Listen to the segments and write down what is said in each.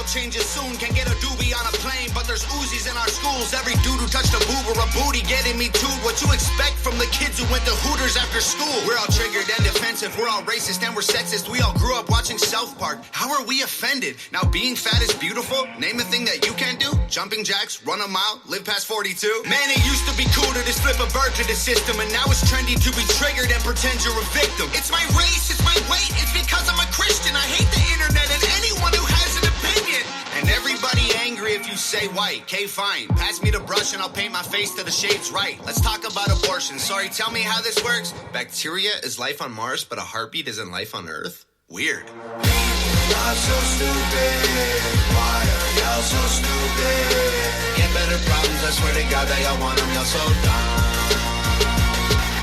world changes soon. Can get a doobie on a plane, but there's Uzis in our schools. Every dude who touched a boob or a booty getting me too. What you expect from the kids who went to Hooters after school? We're all triggered and defensive. We're all racist and we're sexist. We all grew up watching South Park. How are we offended? Now being fat is beautiful. Name a thing that you can't do. Jumping jacks, run a mile, live past 42. Man, it used to be cool to just flip a bird to the system, and now it's trendy to be triggered and pretend you're a victim. It's my race, it's my weight, it's because I'm a Christian. I hate the internet and anyone who has an opinion. And everybody angry if you say white. Okay, fine. Pass me the brush and I'll paint my face to the shades right. Let's talk about abortion. Sorry, tell me how this works. Bacteria is life on Mars, but a heartbeat isn't life on Earth? Weird. Y'all so stupid. Why are y'all so stupid? Get better problems, I swear to God that y'all want them. Y'all so dumb.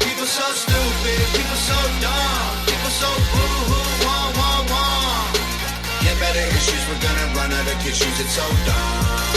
People so stupid. People so dumb. People so boo-hoo, wah, wah, wah. Get better issues, we're gonna run out of tissues. It's so dumb.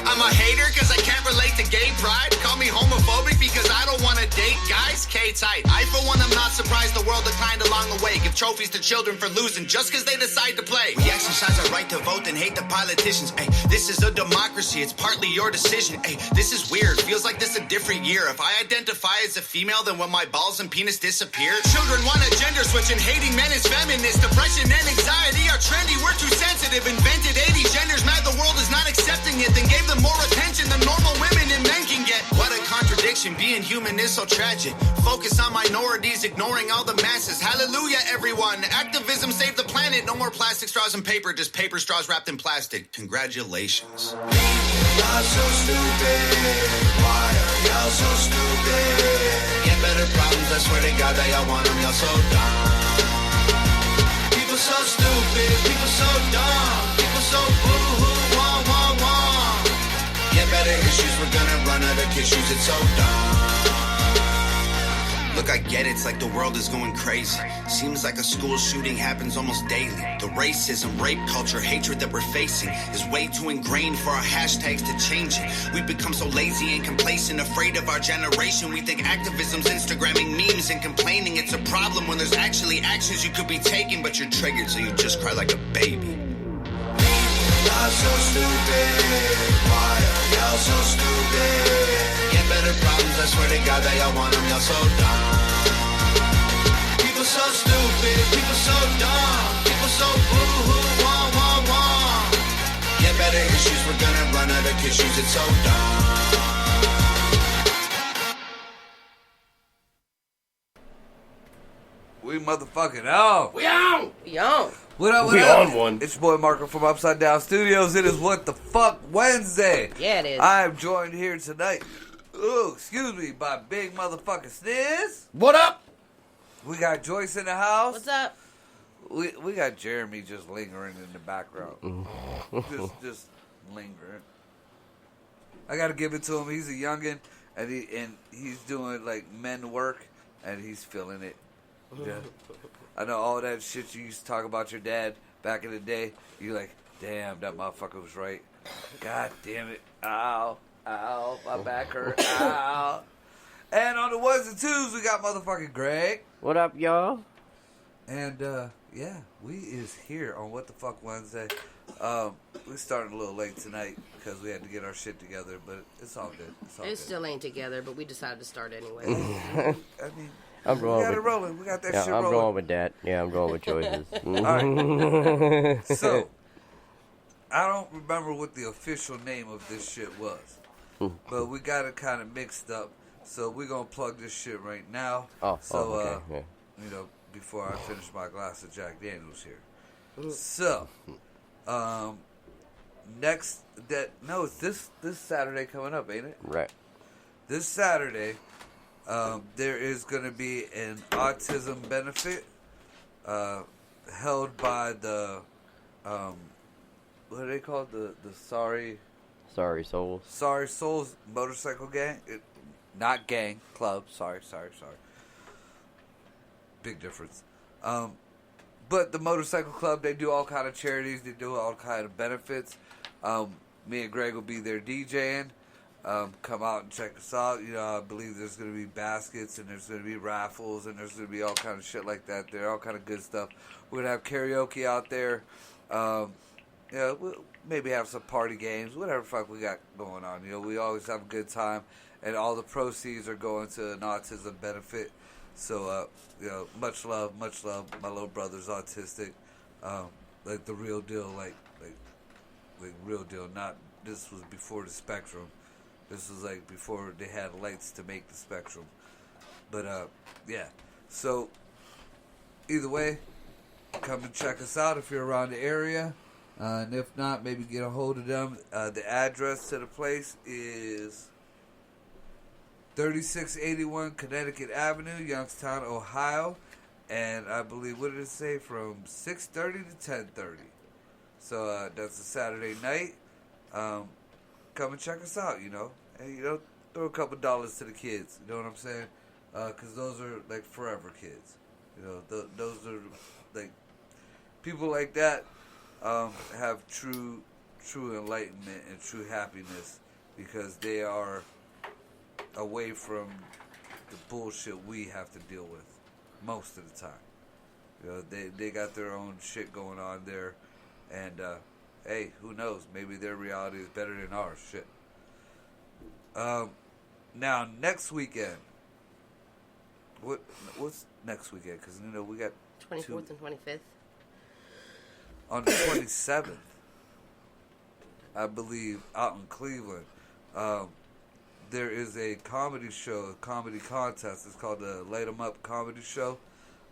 I'm a hater cause I can't relate to gay pride. Call me homophobic because I don't want to date guys. K-tight. I for one am not surprised the world declined along the way. Give trophies to children for losing just cause they decide to play. We exercise our right to vote and hate the politicians. Ay, this is a democracy, it's partly your decision. Ay, this is weird, feels like this a different year. If I identify as a female, then when my balls and penis disappear. Children want a gender switch and hating men is feminist. Depression and anxiety are trendy, we're too sensitive. Invented 80 genders, mad the world is not accepting it. Then gave them more attention than normal women and men can get. What a contradiction, being human is so tragic. Focus on minorities, ignoring all the masses. Hallelujah, everyone. Activism saved the planet. No more plastic straws and paper, just paper straws wrapped in plastic. Congratulations. Y'all so stupid. Why are y'all so stupid? Get better problems, I swear to God that y'all want them. Y'all so dumb. People so stupid. People so dumb. People so boo-hoo, wah, wah, wah. Get better issues, we're gonna run out of tissues. It's so dumb. Look, I get it, it's like the world is going crazy. Seems like a school shooting happens almost daily. The racism, rape culture, hatred that we're facing is way too ingrained for our hashtags to change it. We've become so lazy and complacent, afraid of our generation. We think activism's Instagramming memes and complaining. It's a problem when there's actually actions you could be taking, but you're triggered so you just cry like a baby. Y'all so stupid. Why are y'all so stupid? Get better problems, I swear to God that y'all want them. Y'all so dumb. People so stupid. People so dumb. People so boo-hoo, wah, wah, wah. Get better issues, we're gonna run out of tissues. It's so dumb. We motherfucking on. We on. We on. What up, what We up? on one. It's your boy Marco from Upside Down Studios. It is What the Fuck Wednesday. Yeah, it is. I am joined here tonight, excuse me, by big motherfucking Sniz. What up? We got Joyce in the house. What's up? We got Jeremy just lingering in the background. just lingering. I gotta give it to him. He's a youngin' and he's doing like men work and he's feeling it. Yeah. I know all that shit you used to talk about your dad back in the day. You're like, damn, that motherfucker was right. God damn it. Ow. Ow. My back hurt. Ow. And on the ones and twos, we got motherfucking Greg. What up, y'all? And, yeah, we is here on What the Fuck Wednesday. We started a little late tonight because we had to get our shit together, but it's all good. It still ain't together, but we decided to start anyway. I mean... I'm rolling. We got it rolling. We got that shit rolling. I'm rolling with that. Yeah, I'm rolling with choices. All right. So, I don't remember what the official name of this shit was, but we got it kind of mixed up. So we're gonna plug this shit right now. Okay. Yeah. You know, before I finish my glass of Jack Daniels here. So, it's this Saturday coming up, ain't it? Right. This Saturday. There is going to be an autism benefit held by the, what are they called? The Sorry Souls motorcycle gang. Not gang, club. Sorry. Big difference. But the motorcycle club, they do all kind of charities. They do all kind of benefits. Me and Greg will be there DJing. Come out and check us out. You know, I believe there's going to be baskets and there's going to be raffles and there's going to be all kind of shit like that. There all kind of good stuff. We're going to have karaoke out there. we'll maybe have some party games, whatever the fuck we got going on. We always have a good time, and all the proceeds are going to an autism benefit. So, much love. My little brother's autistic, like the real deal, like real deal. Not this was before the spectrum. This was like before they had lights to make the spectrum. But yeah. So either way, come and check us out if you're around the area. And if not, maybe get a hold of them. The address to the place is 3681 Connecticut Avenue, Youngstown, Ohio. And I believe, what did it say? From 6:30 to 10:30. So that's a Saturday night. Come and check us out, And, throw a couple dollars to the kids. You know what I'm saying? Because those are, like, forever kids. Those are, like, people like that have true enlightenment and true happiness because they are away from the bullshit we have to deal with most of the time. They got their own shit going on there, and hey, who knows? Maybe their reality is better than ours. Shit. Now next weekend, what's next weekend? Because we got 24th and 25th. On the 27th, I believe, out in Cleveland, there is a comedy show, a comedy contest. It's called the Light 'em Up Comedy Show.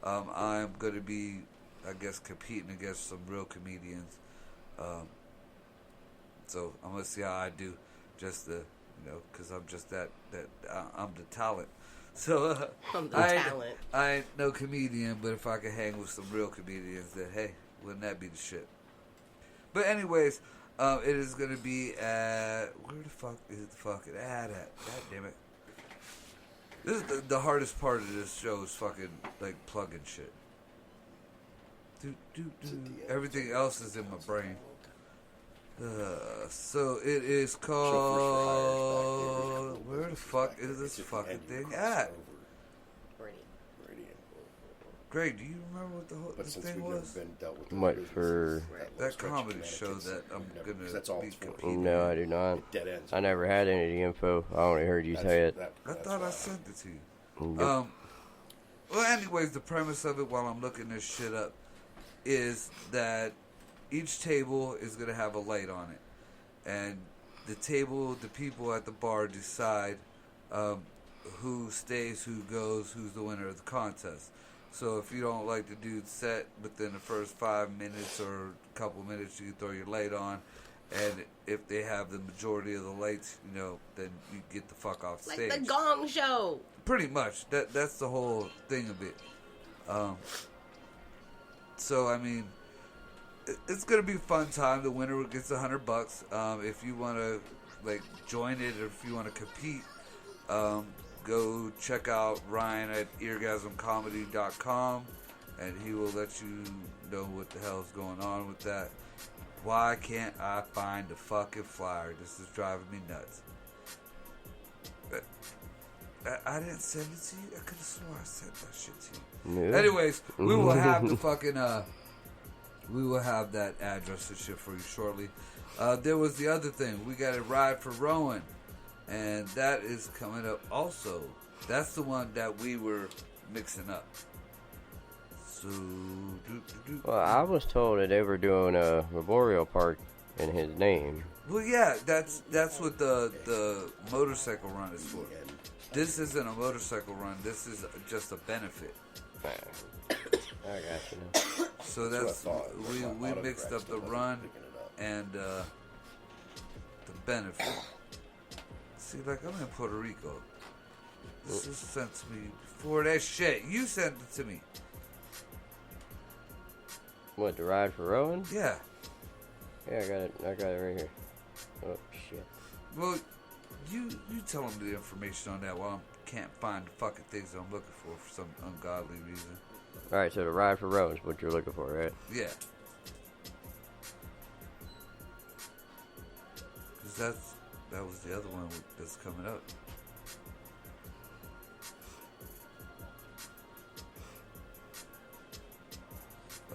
I'm going to be, I guess, competing against some real comedians. So I'm going to see how I do, just to, because I'm just I'm the talent. So I'm the talent. I ain't no comedian, but if I could hang with some real comedians, then hey, wouldn't that be the shit? But anyways, it is going to be at... Where the fuck is the fucking ad at? God damn it. This is the hardest part of this show is fucking, like, plugging shit. Everything else is in my brain. So it is called... Where the fuck is this fucking thing at? Greg, do you remember what the thing was? What for? That comedy show that I'm going to be competing. No, I do not. Dead ends. I never had any of the info. I only heard you say it. I thought I sent it to you. Yep. Well, anyways, the premise of it while I'm looking this shit up is that each table is going to have a light on it. And the people at the bar decide who stays, who goes, who's the winner of the contest. So if you don't like the dude's set within the first 5 minutes or a couple minutes, you can throw your light on. And if they have the majority of the lights, then you get the fuck off stage. Like the Gong Show. Pretty much. That's the whole thing of it. So, I mean, it's going to be a fun time. The winner gets $100. If you want to, like, join it or if you want to compete, go check out Ryan at eargasmcomedy.com, and he will let you know what the hell's going on with that. Why can't I find the fucking flyer? This is driving me nuts. I didn't send it to you. I could have sworn I sent that shit to you. Yeah. Anyways, we will have the fucking we will have that address and shit for you shortly. There was the other thing. We got a ride for Rowan. And that is coming up also. That's the one that we were mixing up. So... Well, I was told that they were doing a memorial park in his name. Well, yeah, that's what the motorcycle run is for. This isn't a motorcycle run. This is just a benefit. I got you now. So that's... We mixed up the run and the benefit. See, like, I'm in Puerto Rico. This was sent to me before that shit. You sent it to me. What, the ride for Rowan? Yeah. Yeah, I got it right here. Oh, shit. Well, you tell them the information on that while I can't find the fucking things I'm looking for some ungodly reason. Alright, so the ride for Rowan is what you're looking for, right? Yeah. Because that was the other one that's coming up.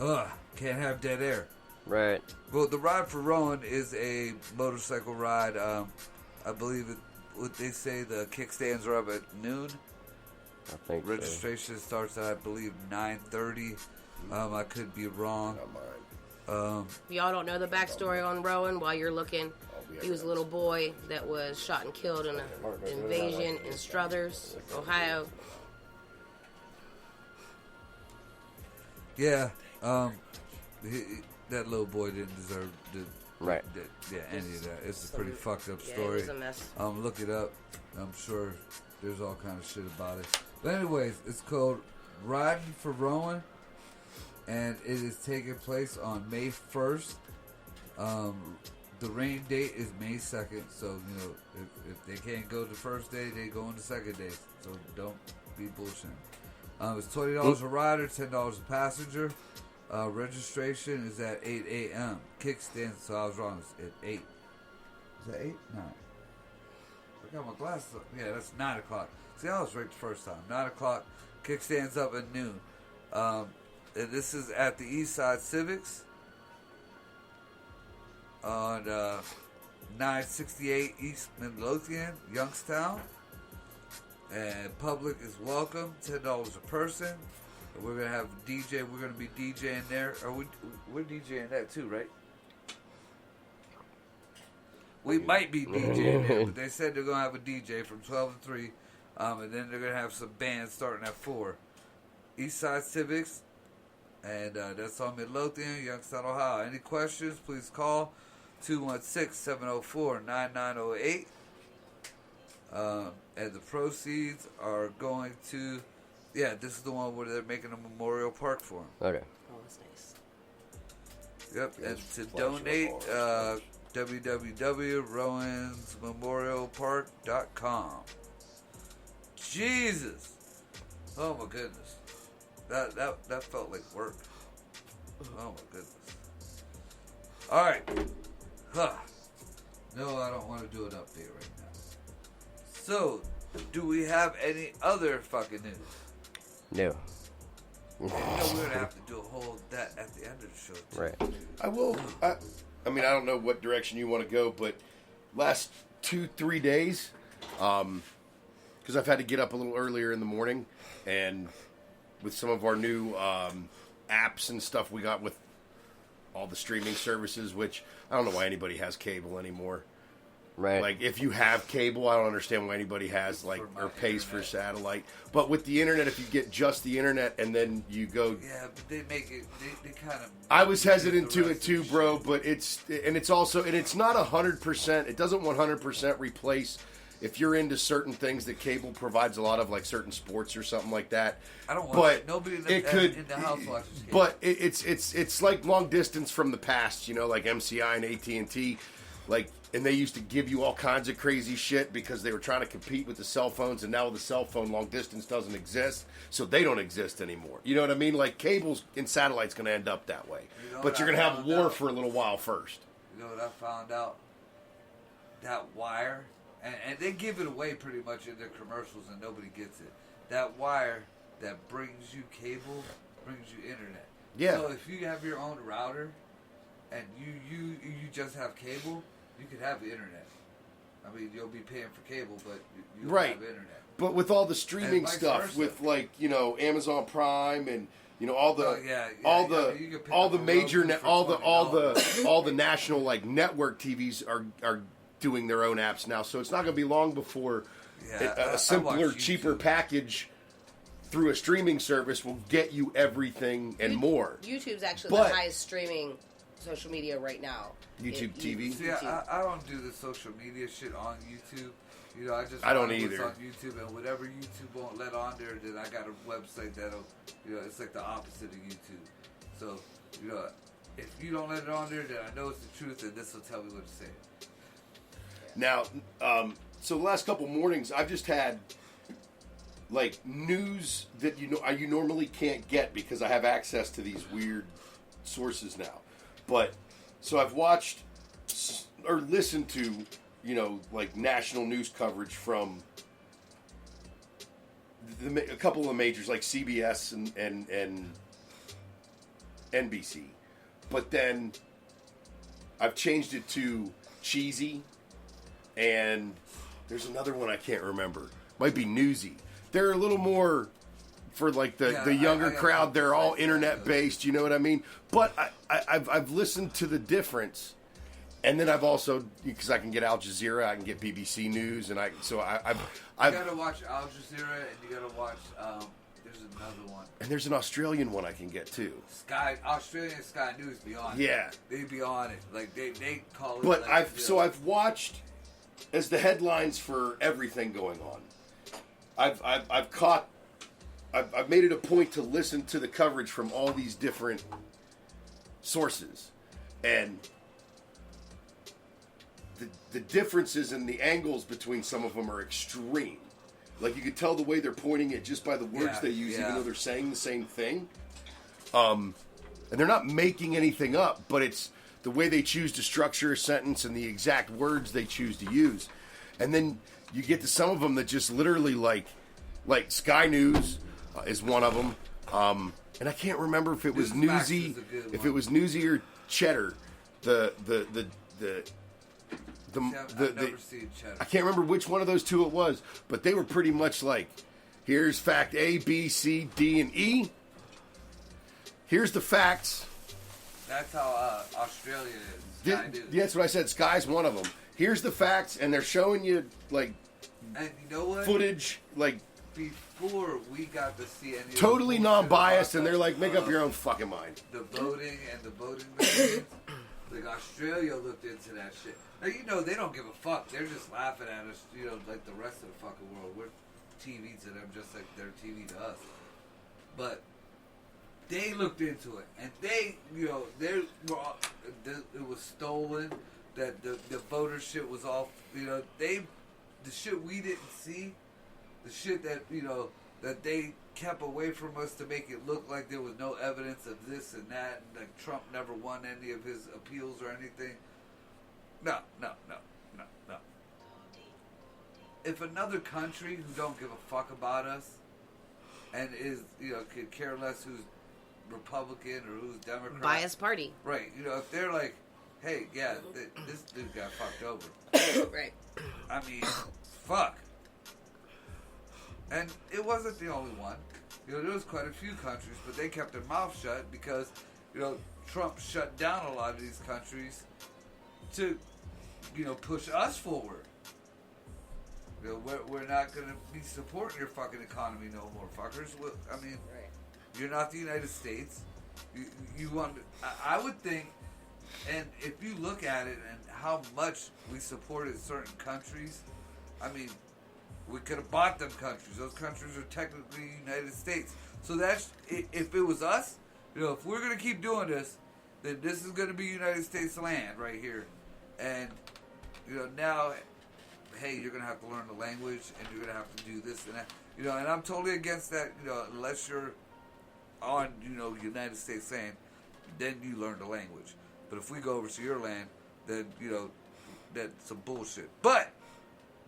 Ugh, can't have dead air. Right. Well, the Ride for Rowan is a motorcycle ride. I believe what they say, the kickstands are up at noon. I think Registration starts at, I believe, 9:30. I could be wrong. If y'all don't know the backstory on Rowan, while you're looking, he was a little boy that was shot and killed in an invasion in Struthers, Ohio. Yeah, that little boy didn't deserve any of that. It's a pretty fucked up story. It was a mess. Look it up. I'm sure there's all kind of shit about it. But anyways, it's called Riding for Rowan, and it is taking place on May 1st. The rain date is May 2nd, so if they can't go the first day, they go on the second day. So don't be bullshitting. It's $20 a rider, $10 a passenger. Registration is at 8 a.m. Kickstand, so I was wrong. It's at 8. Is that 8? 9. I got my glasses up. Yeah, that's 9 o'clock. See, I was right the first time. 9 o'clock. Kickstand's up at noon. And this is at the Eastside Civics on 968 East Midlothian, Youngstown. And public is welcome, $10 a person. And we're gonna have a DJ. We're gonna be DJing there. Or we're DJing that too, right? We might be DJing there, but they said they're gonna have a DJ from 12 to 3, and then they're gonna have some bands starting at 4. Eastside Civics, and that's on Midlothian, Youngstown, Ohio. Any questions? Please call 216-704-9908. And the proceeds are going to, this is the one where they're making a memorial park for him. Okay. Oh, that's nice. Yep, and to donate, www.rowansmemorialpark.com. Jesus! Oh my goodness. That felt like work. Oh my goodness. Alright. No, I don't want to do an update right now. So, do we have any other fucking news? No. We're going to have to do a whole that at the end of the show, too. Right. I will. I mean, I don't know what direction you want to go, but last 2-3 days, because I've had to get up a little earlier in the morning, and with some of our new apps and stuff we got with all the streaming services, which I don't know why anybody has cable anymore. Right. Like, if you have cable, I don't understand why anybody has, like, or pays for satellite. But with the internet, if you get just the internet and then you go... Yeah, but they make it... They kind of... I was hesitant to it too, bro, but it's also... And it's not 100%. It doesn't 100% replace... If you're into certain things that cable provides a lot of, like certain sports or something like that. I don't want but nobody in the house watches cable. But it's like long distance from the past, like MCI and AT&T. Like... And they used to give you all kinds of crazy shit because they were trying to compete with the cell phones, and now the cell phone long distance doesn't exist, so they don't exist anymore. You know what I mean? Like, cables and satellite's going to end up that way. But you're going to have war for a little while first. You know what I found out? That wire, and they give it away pretty much in their commercials, and nobody gets it. That wire that brings you cable brings you internet. Yeah. So if you have your own router, and you just have cable... You could have the internet. I mean, you'll be paying for cable, but you'll have internet. But with all the streaming stuff, with like Amazon Prime and all the national like network TVs are doing their own apps now. So it's not going to be long before a simpler, cheaper package through a streaming service will get you everything and more. YouTube's actually the highest streaming social media right now. YouTube TV. See, I don't do the social media shit on YouTube. I don't either. On YouTube, and whatever YouTube won't let on there, then I got a website that'll, it's like the opposite of YouTube. So, if you don't let it on there, then I know it's the truth, and this will tell me what to say. Now, so the last couple mornings, I've just had like news that you normally can't get because I have access to these weird sources now. But so I've watched or listened to, like national news coverage from a couple of the majors like CBS and NBC. But then I've changed it to cheesy, and there's another one I can't remember. Might be newsy. They're a little more for like the younger crowd. They're all internet based. You know what I mean? But I've listened to the difference, and then I've also, because I can get Al Jazeera, I can get BBC News, and I've gotta watch Al Jazeera, and you gotta watch. There's another one. And there's an Australian one I can get too. Australian Sky News be on it. Yeah. They be on it. Like they call it. But like, I've watched as the headlines for everything going on. I've made it a point to listen to the coverage from all these different sources, and the differences in the angles between some of them are extreme. Like, you could tell the way they're pointing it just by the words they use, even though they're saying the same thing. And they're not making anything up, but it's the way they choose to structure a sentence and the exact words they choose to use. And then you get to some of them that just literally, like Sky News is one of them. And I can't remember if it was Newsy, if it was Newsy or Cheddar. I've never seen Cheddar. I can't remember which one of those two it was, but they were pretty much like, here's fact A, B, C, D, and E. Here's the facts. That's how Australia is. Yeah, that's what I said. Sky's one of them. Here's the facts, and they're showing you, like, and you know what? Footage, like, before we got to see any totally non-biased, and they're like, make up your own fucking mind. The voting and the voting machines. Like, Australia looked into that shit. Now, you know, they don't give a fuck. They're just laughing at us, you know, like the rest of the fucking world. We're TV to them just like they're TV to us. But they looked into it, and they, you know, it was stolen. That the voter shit was all, you know, the shit we didn't see, the shit that, you know, that they kept away from us to make it look like there was no evidence of this and that, and like Trump never won any of his appeals or anything. No. If another country who don't give a fuck about us and is, you know, could care less who's Republican or who's Democrat. Biased party. Right. You know, if they're like, hey, yeah, this dude got fucked over. Right. I mean, fuck. And it wasn't the only one. You know, there was quite a few countries, but they kept their mouth shut because, you know, Trump shut down a lot of these countries to, you know, push us forward. You know, we're not going to be supporting your fucking economy no more, fuckers. I mean, you're not the United States. You want? I would think, and if you look at it and how much we supported certain countries, I mean, we could have bought them countries. Those countries are technically United States. So that's, if it was us, you know, if we're going to keep doing this, then this is going to be United States land right here. And, you know, now, hey, you're going to have to learn the language, and you're going to have to do this and that. You know, and I'm totally against that, you know, unless you're on, you know, United States land, then you learn the language. But if we go over to your land, then, you know, that's some bullshit. But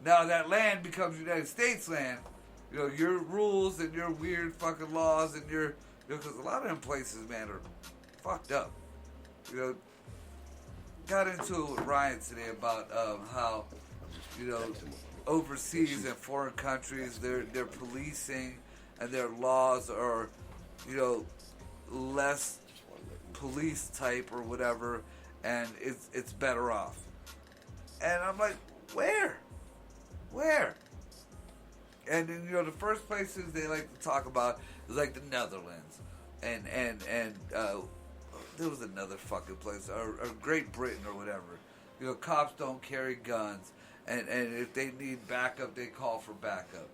now that land becomes United States land, you know, your rules and your weird fucking laws and your, you know, because a lot of them places, man, are fucked up. You know, got into it with Ryan today about how, you know, overseas and foreign countries, their policing and their laws are, you know, less police type or whatever, and it's better off. And I'm like, where? And then, you know, the first places they like to talk about is like the Netherlands, and there was another fucking place, or Great Britain or whatever. You know, cops don't carry guns, and if they need backup, they call for backup.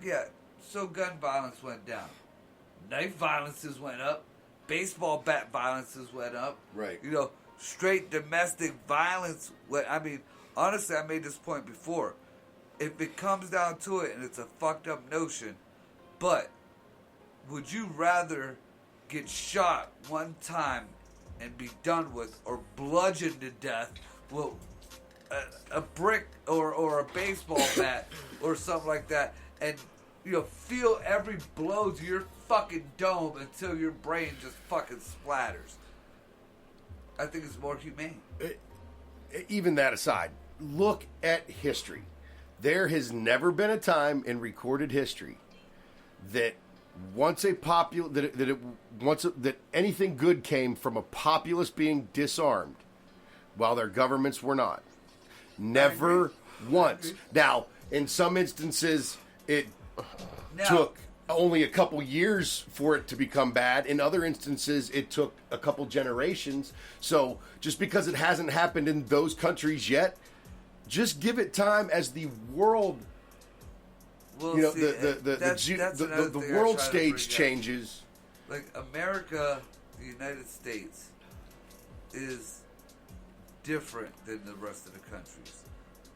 Yeah, so gun violence went down. Knife violences went up. Baseball bat violences went up. Right. You know, straight domestic violence went. I mean, honestly, I made this point before. If it comes down to it, and it's a fucked up notion, but would you rather get shot one time and be done with, or bludgeoned to death with a brick or a baseball bat or something like that, and, you know, feel every blow to your fucking dome until your brain just fucking splatters? I think it's more humane. Even that aside, look at history. There has never been a time in recorded history that that anything good came from a populace being disarmed while their governments were not. Never once. Now, in some instances, it took only a couple years for it to become bad. In other instances, it took a couple generations. So just because it hasn't happened in those countries yet, just give it time as the world, the world stage changes. Like America, the United States, is different than the rest of the countries.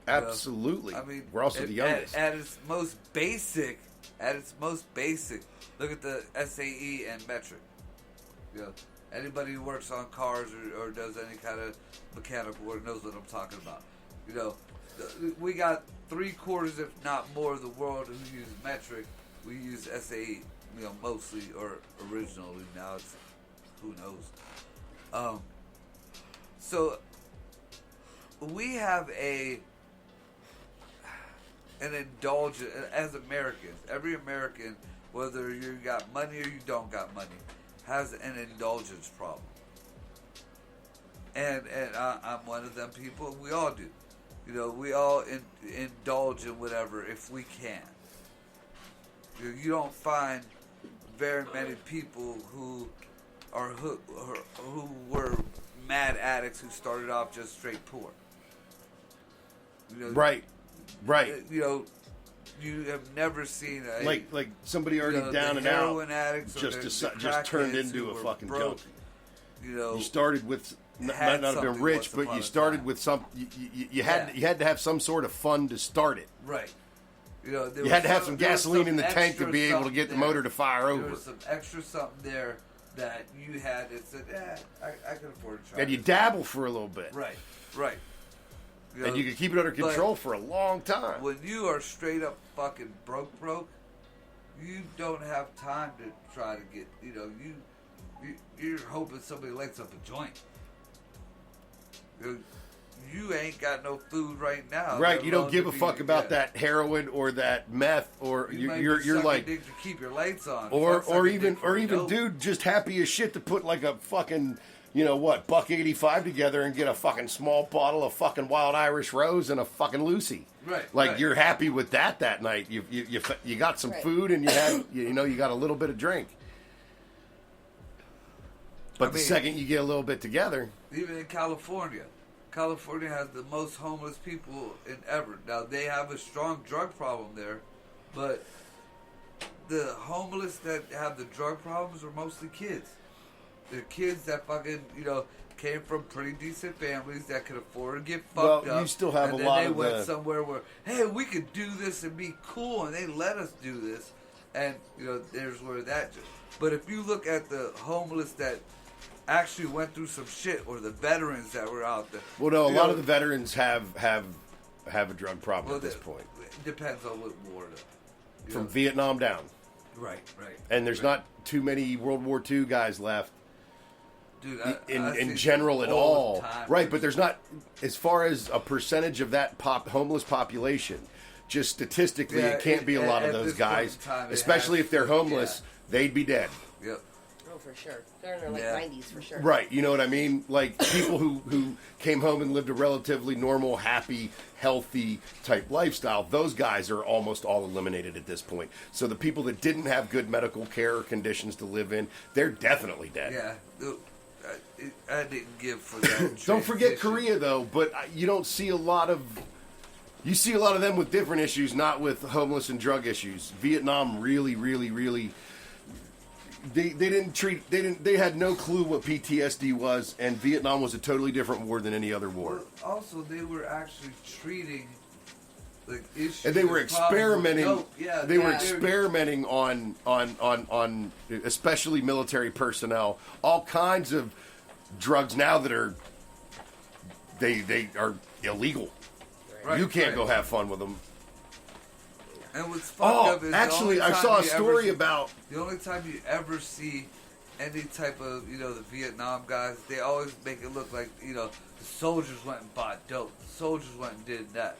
Absolutely. I mean, we're also the youngest. At its most basic, look at the SAE and metric. Anybody who works on cars or does any kind of mechanical work knows what I'm talking about. We got 3/4, if not more, of the world who use metric. We use SAE, mostly, or originally. Now it's who knows. So we have an indulgence as Americans. Every American, whether you got money or you don't got money, has an indulgence problem. And I'm one of them people. We all do. We all indulge in whatever if we can. You don't find very many people who were mad addicts who started off just straight poor. Right. You have never seen like somebody already down and out addicts just turned into a fucking broke, junkie. You started with might not have been rich, but you started with some. You had to have some sort of fun to start it. Right. You had to have some gasoline in the tank to be able to get the motor to fire over. There was some extra something there that you had that said, I can afford to try. And you dabble for a little bit. Right. And you can keep it under control for a long time. When you are straight up fucking broke, you don't have time to try to get, you're hoping somebody lights up a joint. You ain't got no food right now. Right, you don't give a fuck about that heroin or that meth, or you're like to keep your lights on, or even dude, just happy as shit to put like a fucking $1.85 together and get a fucking small bottle of fucking Wild Irish Rose and a fucking Lucy. Right. You're happy with that night. You got some food and you had you got a little bit of drink. But the second you get a little bit together, even in California has the most homeless people in ever. Now they have a strong drug problem there, but the homeless that have the drug problems are mostly kids. They're kids that fucking, came from pretty decent families that could afford to get fucked up. Well, you still have a lot of And then they went somewhere where, hey, we could do this and be cool, and they let us do this. And, there's where that... But if you look at the homeless that actually went through some shit, or the veterans that were out there... Well, no, a lot of the veterans have a drug problem at this point. It depends on what war, though. From Vietnam down. Right. And there's not too many World War II guys left. Dude, in general at all. Right, but there's not, as far as a percentage of that homeless population, just statistically, it can't be a lot of those guys. Especially if they're homeless, they'd be dead. Yep. Oh, for sure. They're in their 90s, for sure. Right, you know what I mean? Like, people who came home and lived a relatively normal, happy, healthy type lifestyle, those guys are almost all eliminated at this point. So the people that didn't have good medical care or conditions to live in, they're definitely dead. Yeah. I didn't give for that. Don't forget Korea, though, but you don't see a lot of... You see a lot of them with different issues, not with homeless and drug issues. Vietnam really, really, really... They had no clue what PTSD was, and Vietnam was a totally different war than any other war. Well, also, they were actually treating issues, and they were experimenting. They were experimenting on especially military personnel, all kinds of drugs now that are they are illegal. Right, you can't go have fun with them. And what's fucked up is actually, I saw a story about the only time you ever see any type of, the Vietnam guys, they always make it look like, the soldiers went and bought dope. The soldiers went and did that.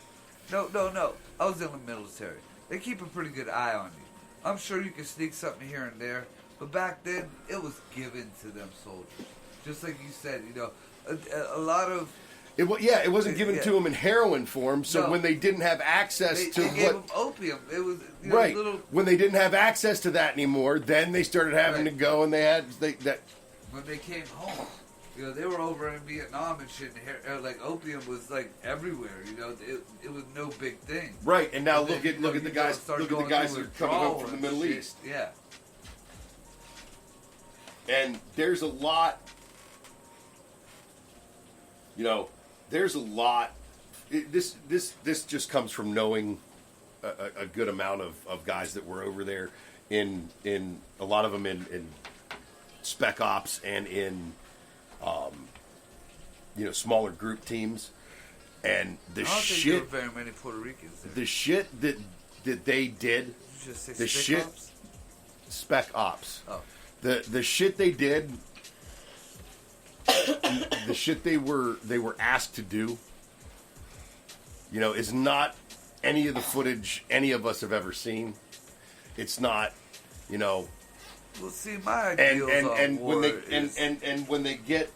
No. I was in the military. They keep a pretty good eye on you. I'm sure you can sneak something here and there, but back then, it was given to them soldiers. Just like you said, a lot of... It wasn't given to them in heroin form, so when they didn't have access to they gave them opium. It was right. Little, when they didn't have access to that anymore, then they started having to go, and when they came home, they were over in Vietnam and shit. And like opium was like everywhere. It was no big thing. Right, and now look at the guys. Look at the guys that are coming home from the Middle East. Yeah. And there's a lot. There's a lot. This just comes from knowing a good amount of guys that were over there in a lot of them in spec ops and in smaller group teams, and the I don't shit. think there were very many Puerto Ricans there. The shit that they did. Did you just say the spec shit. ops? Spec ops. Oh. The shit they did. The shit they were asked to do, is not any of the footage any of us have ever seen. It's not, Well, see, my ideals and on when war and when they get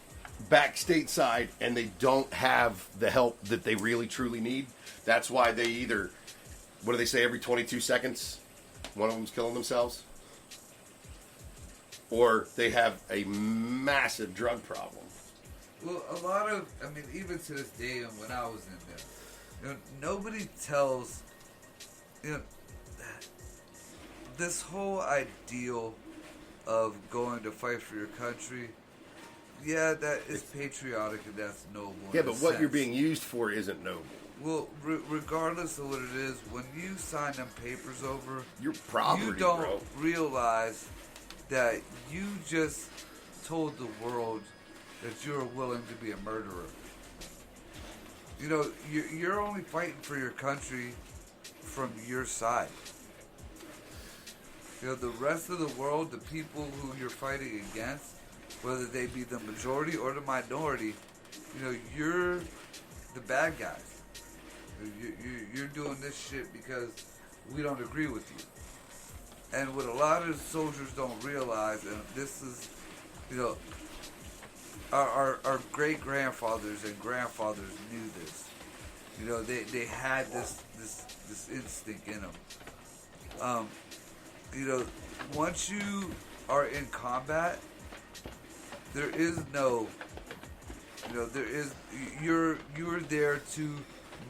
back stateside and they don't have the help that they really truly need, that's why they either, what do they say, every 22 seconds, one of them's killing themselves, or they have a massive drug problem. Well, a lot of, even to this day, and when I was in there, nobody tells, this whole ideal of going to fight for your country, yeah, that is patriotic and that's noble. Yeah, but what you're being used for isn't noble. Well, regardless of what it is, when you sign them papers over, your property, you don't realize that you just told the world that you're willing to be a murderer. You're only fighting for your country from your side. The rest of the world, the people who you're fighting against, whether they be the majority or the minority, you're the bad guys. You're doing this shit because we don't agree with you. And what a lot of soldiers don't realize, and this is, our great grandfathers and grandfathers knew this. They had this instinct in them. Once you are in combat, there is no, you're there to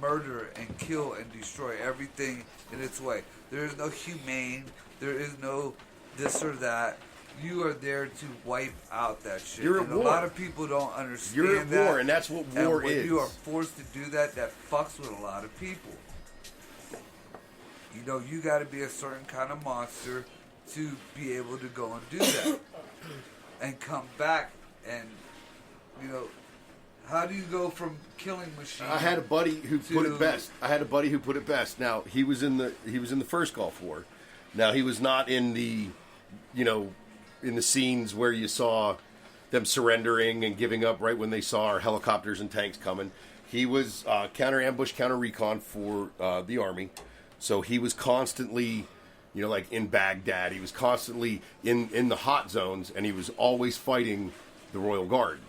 murder and kill and destroy everything in its way. There is no humane. There is no this or that. You are there to wipe out that shit. You're at war. A lot of people don't understand You're at that. war, and that's what war when is. You are forced to do that. That fucks with a lot of people. You got to be a certain kind of monster to be able to go and do that, and come back. And how do you go from killing machines? I had a buddy who put it best. Now he was in the first Gulf War. Now he was not in the, in the scenes where you saw them surrendering and giving up right when they saw our helicopters and tanks coming. He was counter ambush, counter recon for the Army. So he was constantly, like in Baghdad. He was constantly in the hot zones, and he was always fighting the Royal Guard,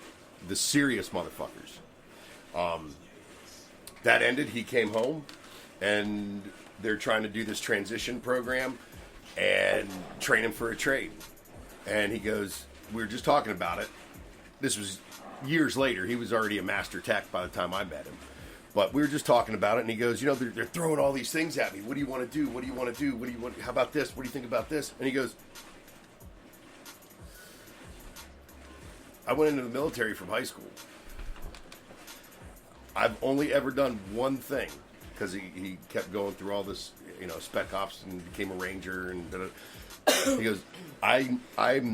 the serious motherfuckers. That ended. He came home, and they're trying to do this transition program and train him for a trade. And he goes, we were just talking about it. This was years later. He was already a master tech by the time I met him. But we were just talking about it, and he goes, they're throwing all these things at me. What do you want to do? What do you want to do? What do you want? How about this? What do you think about this? And he goes, I went into the military from high school. I've only ever done one thing, because he kept going through all this, spec ops and became a ranger and he goes, I'm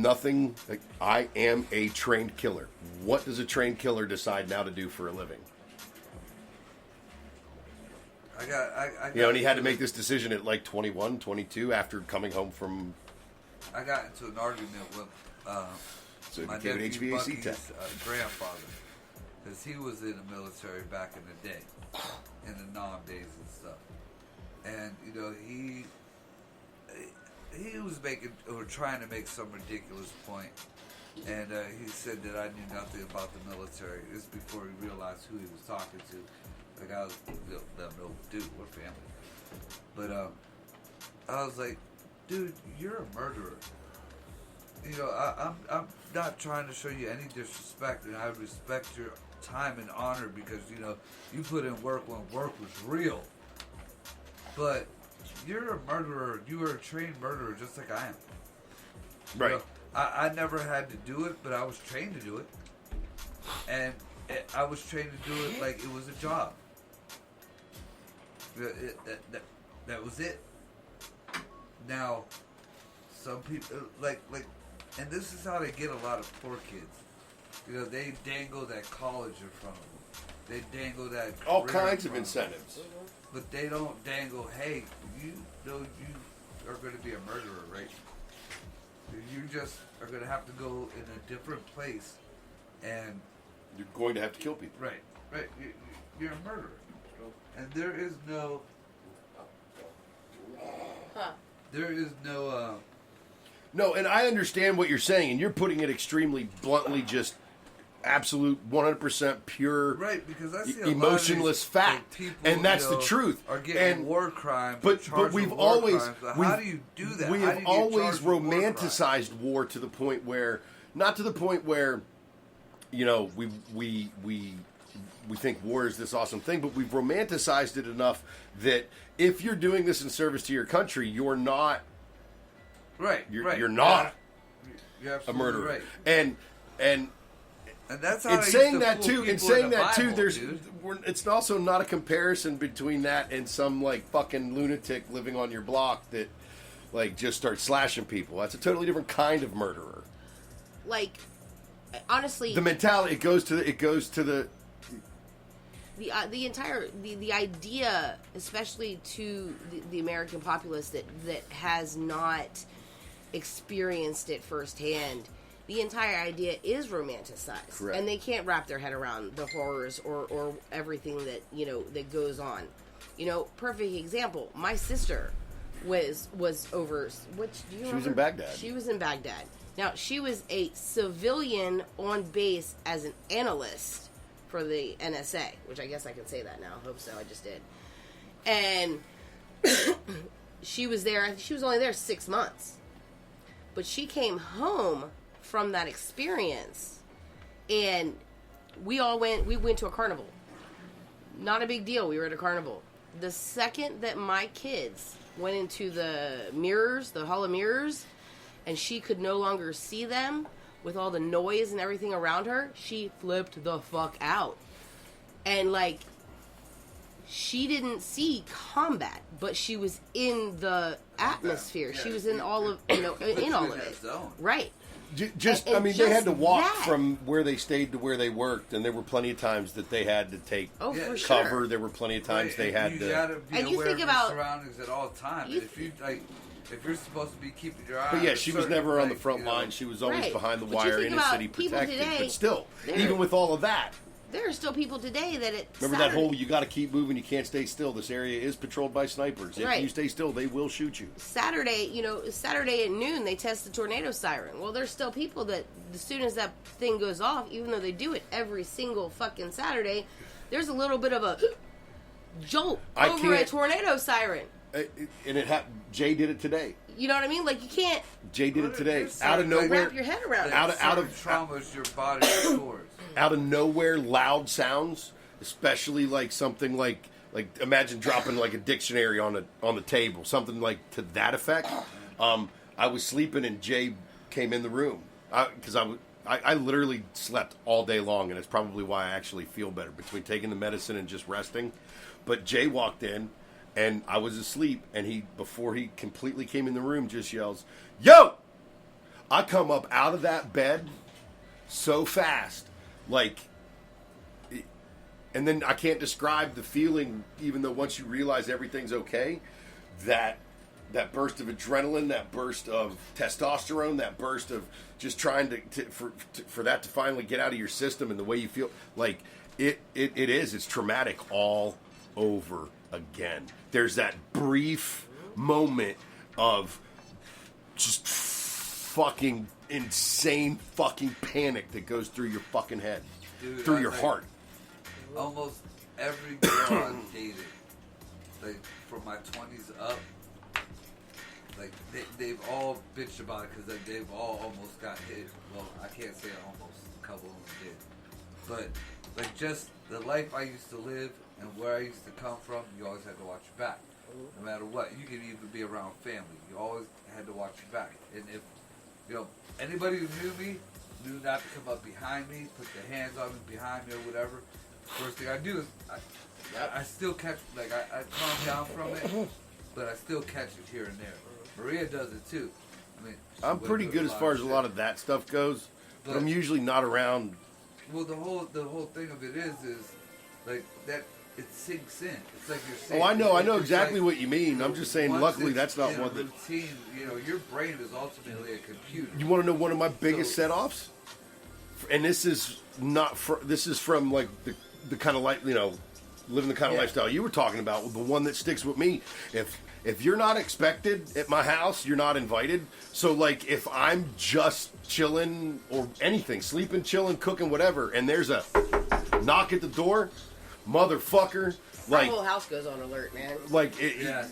nothing. Like, I am a trained killer. What does a trained killer decide now to do for a living? I got and he had to make this decision at like 21, 22 after coming home from I got into an argument with So my you became an nephew HVAC Bucky's tech. grandfather, because he was in the military back in the day, in the Nam days and stuff. And you know, he was making or trying to make some ridiculous point, and he said that I knew nothing about the military. This before he realized who he was talking to. Like I was, dude, we're family. But I was like, dude, you're a murderer. You know, I'm not trying to show you any disrespect, and I respect your time and honor because you know you put in work when work was real. But you're a murderer. You are a trained murderer, just like I am. Right. You know, I never had to do it, but I was trained to do it, and I was trained to do it like it was a job. That was it. Now, some people like, and this is how they get a lot of poor kids. You know, they dangle that college in front of them. They dangle that All career kinds in of front them. incentives. But they don't dangle, hey, you know you are going to be a murderer, right? You just are going to have to go in a different place, and You're going to have to kill people. right. You're a murderer, and there is no. There is no. No, and I understand what you're saying, and you're putting it extremely bluntly, just absolute 100% pure, Right, because I see emotionless fact, people, and that's you know, the truth. Are getting And war crimes, but we've always how do you do that? We How have do you get always charged with war crimes? romanticized war to the point where, not to the point where, you know, we think war is this awesome thing, but we've romanticized it enough that if you're doing this in service to your country, you're not. Right, You're not You're a absolutely murderer. right. And And that's how in they saying used to that fool too, people in saying the that too, Bible, there's dude. it's also not a comparison between that and some like fucking lunatic living on your block that like just starts slashing people. That's a totally different kind of murderer. Like, honestly, The mentality it goes to the the entire the idea, especially to the American populace that has not experienced it firsthand, the entire idea is romanticized. Correct. And they can't wrap their head around the horrors or everything that, you know, that goes on. You know, perfect example, my sister was over, which, do you remember? She was in Baghdad. She was in Baghdad. Now, she was a civilian on base as an analyst for the NSA, which I guess I can say that now. Hope so. I just did. And she was there. She was only there 6 months. But she came home from that experience, and we went to a carnival. Not a big deal. We were at a carnival. The second that my kids went into the mirrors, the hall of mirrors, and she could no longer see them with all the noise and everything around her, she flipped the fuck out. And like, she didn't see combat, but she was in the atmosphere. She was in all of, you know, in all of it. Right. just And I mean they had just to walk that. from where they stayed to where they worked, and there were plenty of times that they had to take Oh, Yeah. for cover. sure. There were plenty of times Right, they and had you to. gotta be And you aware think of about- your surroundings at all times. You- If you like, if you're supposed to be keeping your eye. But on yeah, a she was certain never on the thing, front you know. line. She was always Right. behind the But you wire, think in a about city people protected. today, But still, they're- even with all of that, There are still people today that remember that whole "you got to keep moving, you can't stay still." This area is patrolled by snipers. If Right. you stay still, they will shoot you. Saturday at noon, they test the tornado siren. Well, there's still people that, as soon as that thing goes off, even though they do it every single fucking Saturday, there's a little bit of a jolt I over a can't- tornado siren. And it happened. Jay did it today. You know what I mean? Like, you can't Jay did it today. There's Out of certain, like, nowhere, wrap your head around it. out of Certain traumas your body stores. out of nowhere, loud sounds, especially like something like imagine dropping like a dictionary on the table, something like to that effect. I was sleeping and Jay came in the room because I literally slept all day long, and it's probably why I actually feel better between taking the medicine and just resting. But Jay walked in, and I was asleep, and before he completely came in the room, just yells, "Yo!" I come up out of that bed so fast, like, and then I can't describe the feeling, even though once you realize everything's okay, that that burst of adrenaline, that burst of testosterone, that burst of just trying for that to finally get out of your system, and the way you feel, like it's traumatic all over again. There's that brief moment of just fucking insane fucking panic that goes through your fucking head, Dude, through your heart. Almost every girl I've dated, like from my 20s up, like they've all bitched about it because they've all almost got hit. Well, I can't say almost, a couple of them did. But like just the life I used to live and where I used to come from, you always had to watch your back. No matter what, you could even be around family. You always had to watch your back. And if, anybody who knew me knew not to come up behind me, put their hands on me behind me or whatever, first thing I do is I still catch, like I calm down from it, but I still catch it here and there. Maria does it too. I mean, I'm pretty good as far as a lot of that stuff goes, but I'm usually not around. Well, the whole thing of it is like that. It sinks in. It's like you're saying. Oh, I know exactly what you mean. I'm just saying, luckily, that's not one that. Routine, your brain is ultimately a computer. You want to know one of my biggest set-offs? And this is not. This is from like the kind of life, living the kind of lifestyle you were talking about. The one that sticks with me. If you're not expected at my house, you're not invited. So like, if I'm just chilling or anything, sleeping, chilling, cooking, whatever, and there's a knock at the door. Motherfucker, like the whole house goes on alert, man. Like yeah.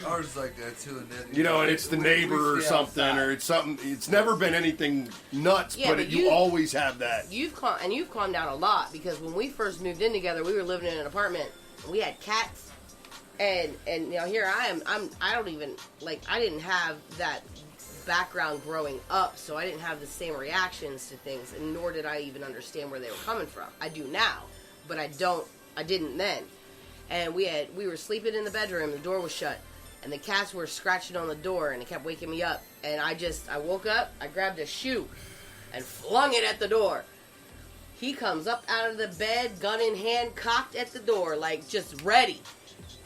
Ours is like that too, and then and it's the neighbor or something, outside. Or it's something. It's never been anything nuts, but you always have that. You've calmed down a lot because when we first moved in together, we were living in an apartment. And we had cats, and here I am. I don't even I didn't have that background growing up, so I didn't have the same reactions to things, and nor did I even understand where they were coming from. I do now. But I didn't then. And we were sleeping in the bedroom, the door was shut, and the cats were scratching on the door, and it kept waking me up. And I woke up, I grabbed a shoe, and flung it at the door. He comes up out of the bed, gun in hand, cocked at the door, just ready.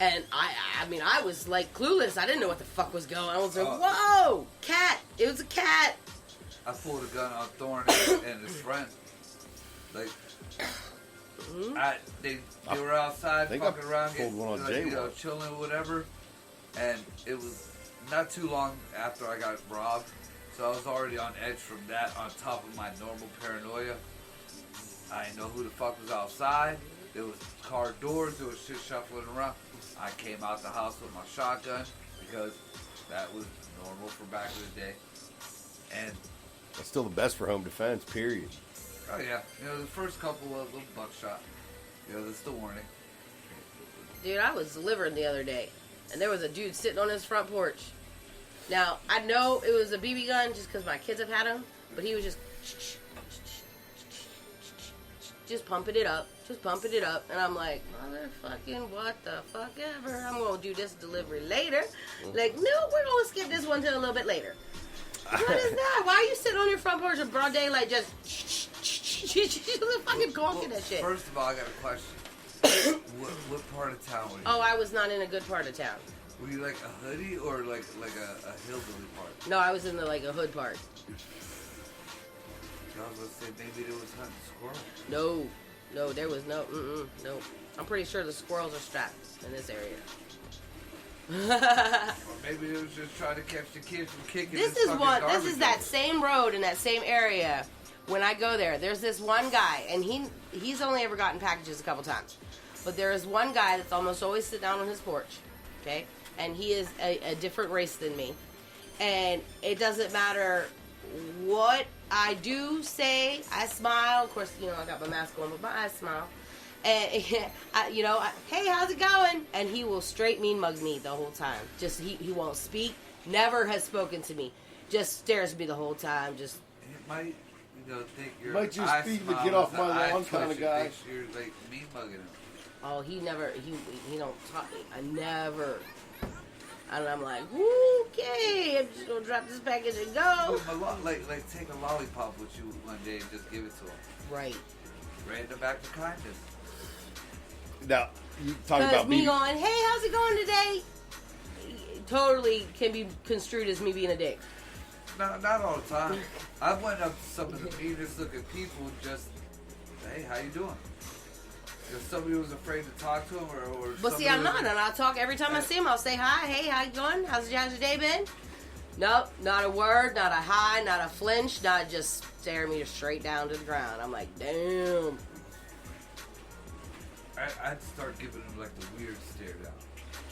And I was clueless. I didn't know what the fuck was going on. I was like, whoa, cat. It was a cat. I pulled a gun on Thorne and his friend. They were outside fucking around, chilling or whatever, and it was not too long after I got robbed, so I was already on edge from that, on top of my normal paranoia. I didn't know who the fuck was outside. There was car doors, there was shit shuffling around. I came out the house with my shotgun because that was normal for back in the day, and that's still the best for home defense, period. Oh yeah, the first couple of them buckshot. That's the warning. Dude, I was delivering the other day, and there was a dude sitting on his front porch. Now, I know it was a BB gun just because my kids have had them, but he was just pumping it up, and I'm like, motherfucking what the fuck ever, I'm going to do this delivery later. No, we're going to skip this one till a little bit later. What is that? Why are you sitting on your front porch in broad daylight just she's fucking gawking that shit? First of all, I got a question. what part of town were you? Oh, I was not in a good part of town. Were you like a hoodie or like a hillbilly part? No, I was in the a hood part. I was going to say maybe there was hunting squirrels. No, there was no. No. I'm pretty sure the squirrels are strapped in this area. Or maybe it was just trying to catch the kids from kicking. This is that same road in that same area. When I go there's this one guy, and he's only ever gotten packages a couple times, but there is one guy that's almost always sit down on his porch, okay, and he is a different race than me, and it doesn't matter what I do, say, I smile. Of course, I got my mask on, but I smile. And hey, how's it going? And he will straight mean mug me the whole time. Just he won't speak. Never has spoken to me. Just stares at me the whole time. Just it might, think you're. Might just be the get off my lawn kind of guy. You're mean mugging him. Oh, he never. He don't talk. I never. And I'm like, okay, I'm just gonna drop this package and go. Take a lollipop with you one day and just give it to him. Right. Random act of kindness. Now, you talking about me going, hey, how's it going today? totally can be construed as me being a dick. No, not all the time. I went up to some of the meanest looking people just, hey, how you doing? If somebody was afraid to talk to him or But see, I'm not, and I'll talk every time I see him. I'll say hi, hey, how you going? How's your day been? Nope, not a word, not a hi, not a flinch, not just stare me straight down to the ground. I'm like, damn. I'd start giving him like the weird stare down.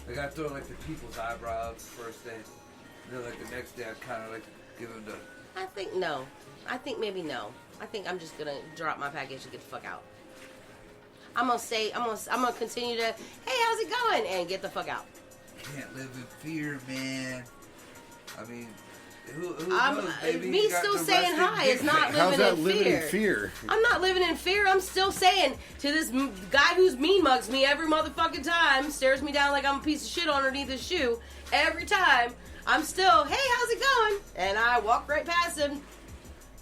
Like I'd throw like the people's eyebrows the first day. And then like the next day I'd kind of like give him the... I think no. I think maybe no. I think I'm just gonna drop my package and get the fuck out. I'm gonna continue to, hey, how's it going? And get the fuck out. Can't live in fear, man. I mean, who knows? Maybe me he got still the saying resting hi is dick not pic. How's living that in living fear. in fear? I'm not living in fear. I'm still saying to this guy who's mean mugs me every motherfucking time, stares me down like I'm a piece of shit underneath his shoe every time. I'm still, hey, how's it going? And I walk right past him,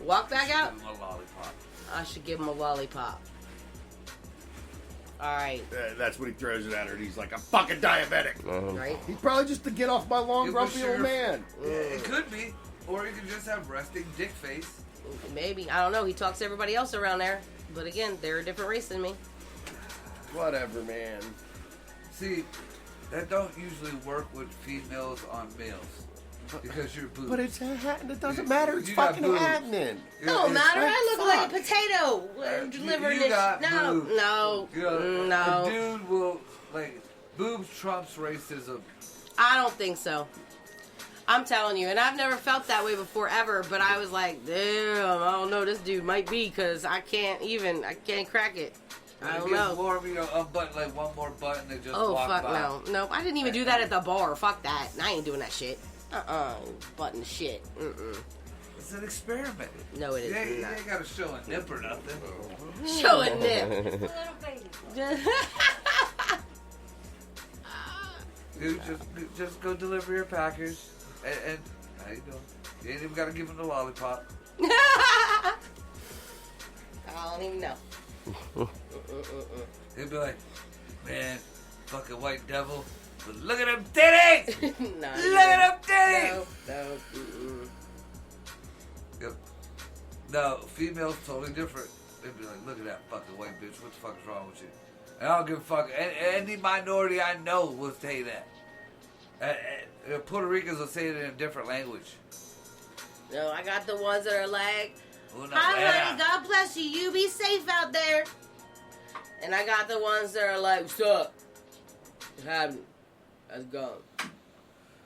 walk back out. Give him a lollipop. I should give him a lollipop. All right. That's what he throws it at her. And he's like, I'm fucking diabetic. Right? He's probably just to get off my long, It was grumpy old sugar- man. It could be. Or you could just have resting dick face. Maybe. I don't know. He talks to everybody else around there. But again, they're a different race than me. Whatever, man. See, that don't usually work with females on males. Because you're boobs. But it's happening. It doesn't matter. It's You got fucking boobs. happening. Don't matter. I look like a Fuck. potato delivering you this. got No, boobs. no, You know, no. a dude will, like, boobs trumps racism. I don't think so. I'm telling you, and I've never felt that way before ever. But I was like, damn, I don't know. This dude might be because I can't crack it. When I it don't gets know. warm, unbutton like one more button and just Oh walk fuck by. no. I didn't even do that at the bar. Fuck that. I ain't doing that shit. Button shit. It's an experiment. No, it You is ain't, not. you ain't got to show a nip or nothing. Show a nip. Dude, just go deliver your package. And how you doing? You ain't even got to give him the lollipop. I don't even know. He'd be like, man, fucking white devil. But look at them titties! No, Look at them titties! No. Yep. No, females totally different. They'd be like, look at that fucking white bitch. What the fuck is wrong with you? And I don't give a fuck. Any minority I know will say that. Puerto Ricans will say it in a different language. No, I got the ones that are like, Una hi, vera. honey, God bless you. You be safe out there. And I got the ones that are like, what's up? What's happening? That's gone.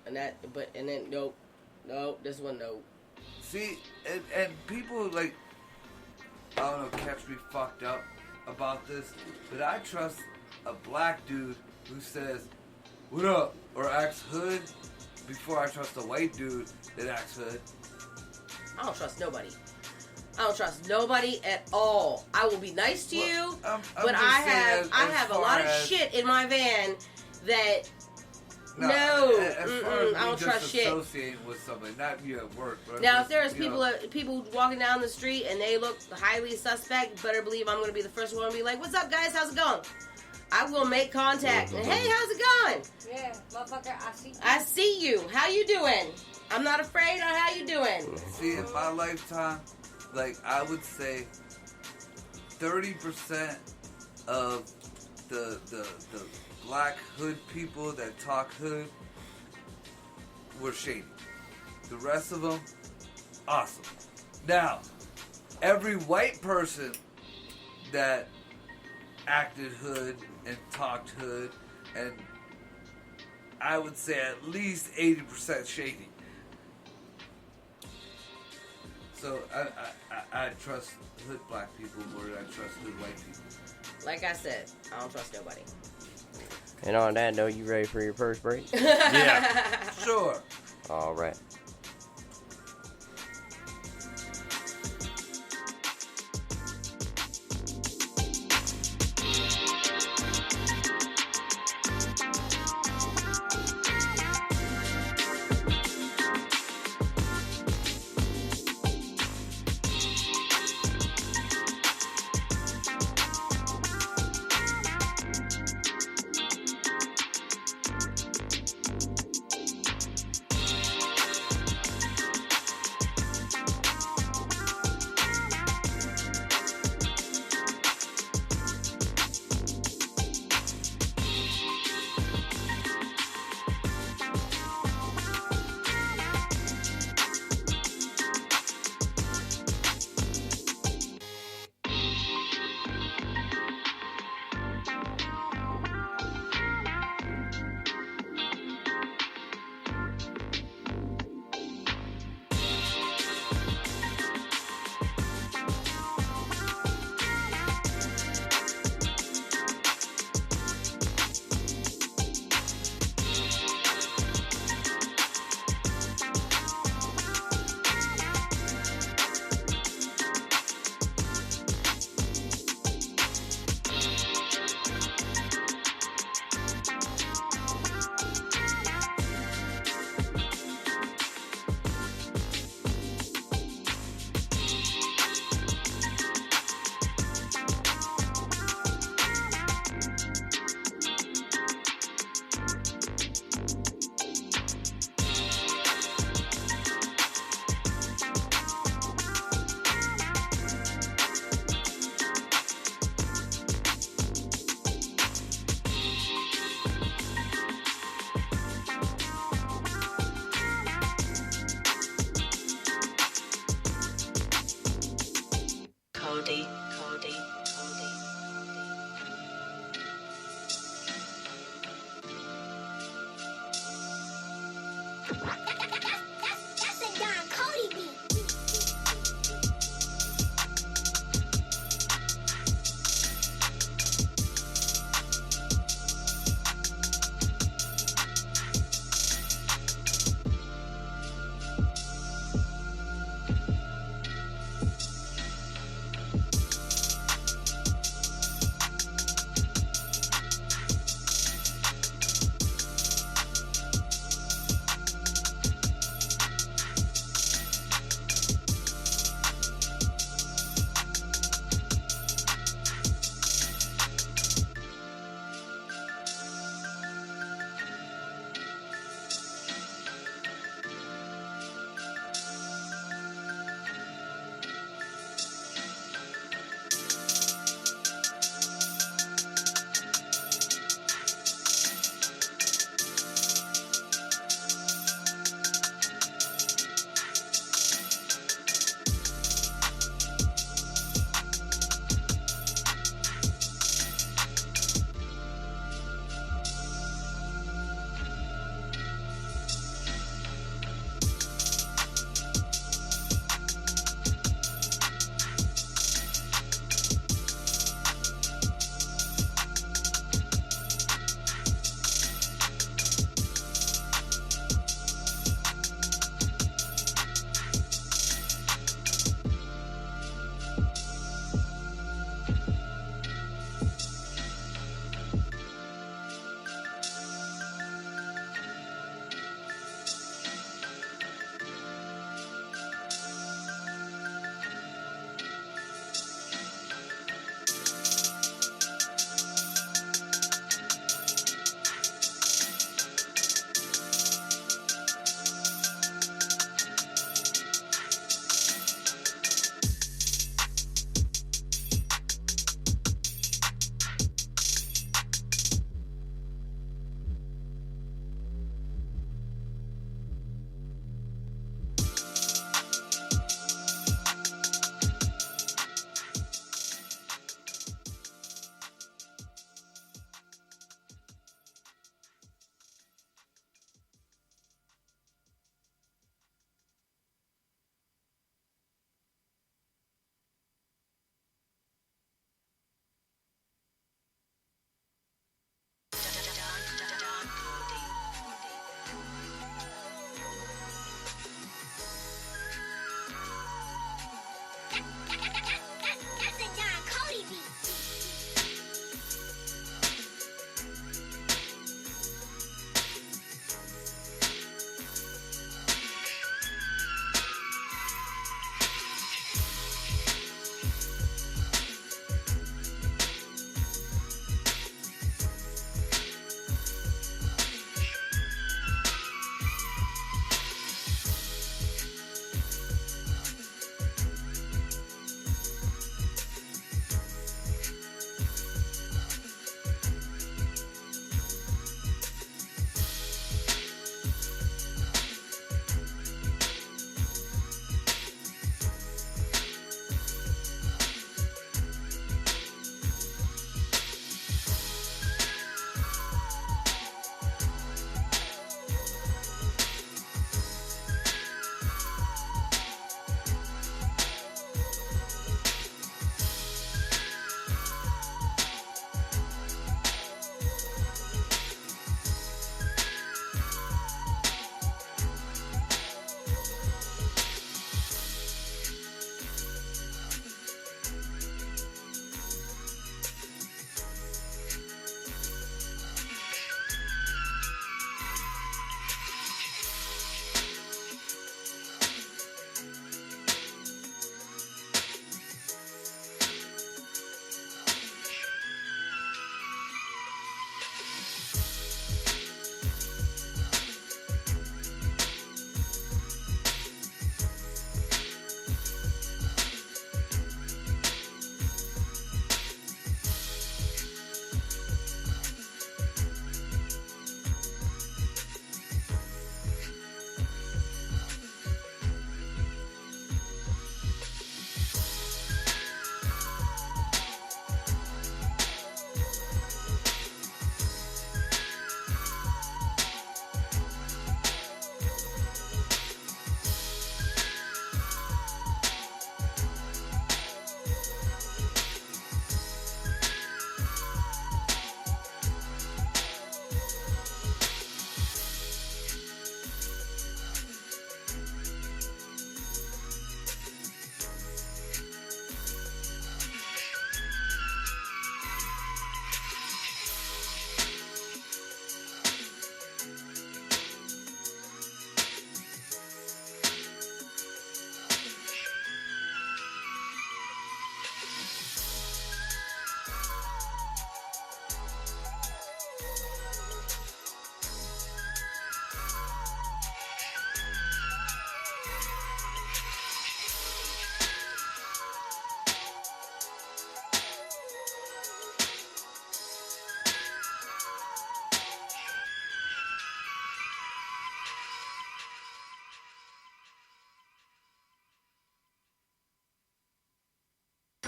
And then, nope. This one, nope. See, and people, like, I don't know, catch me fucked up about this, but I trust a black dude who says, what up, or acts hood, before I trust a white dude that acts hood. I don't trust nobody. I don't trust nobody at all. I will be nice to you, I'm but just I saying, have as a far lot of as- shit in my van that as far as I don't me trust just shit. associating with somebody, not you at work. But Now, if just, there's you know, people walking down the street and they look highly suspect, better believe I'm going to be the first one to be like, what's up, guys? How's it going? I will make contact. And, hey, how's it going? Yeah, motherfucker, I see. I see you. How you doing? I'm not afraid. Or how you doing? See, in my lifetime, like, I would say 30% of the black hood people that talk hood were shady. The rest of them, awesome. Now, every white person that acted hood and talked hood, and I would say at least 80% shady. So I trust hood black people more than I trust hood white people. Like I said, I don't trust nobody. And on that note, you ready for your first break? Yeah, sure. All right.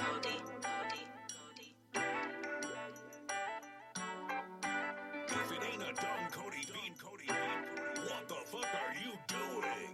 If it ain't a Don Cody Bean, what the fuck are you doing?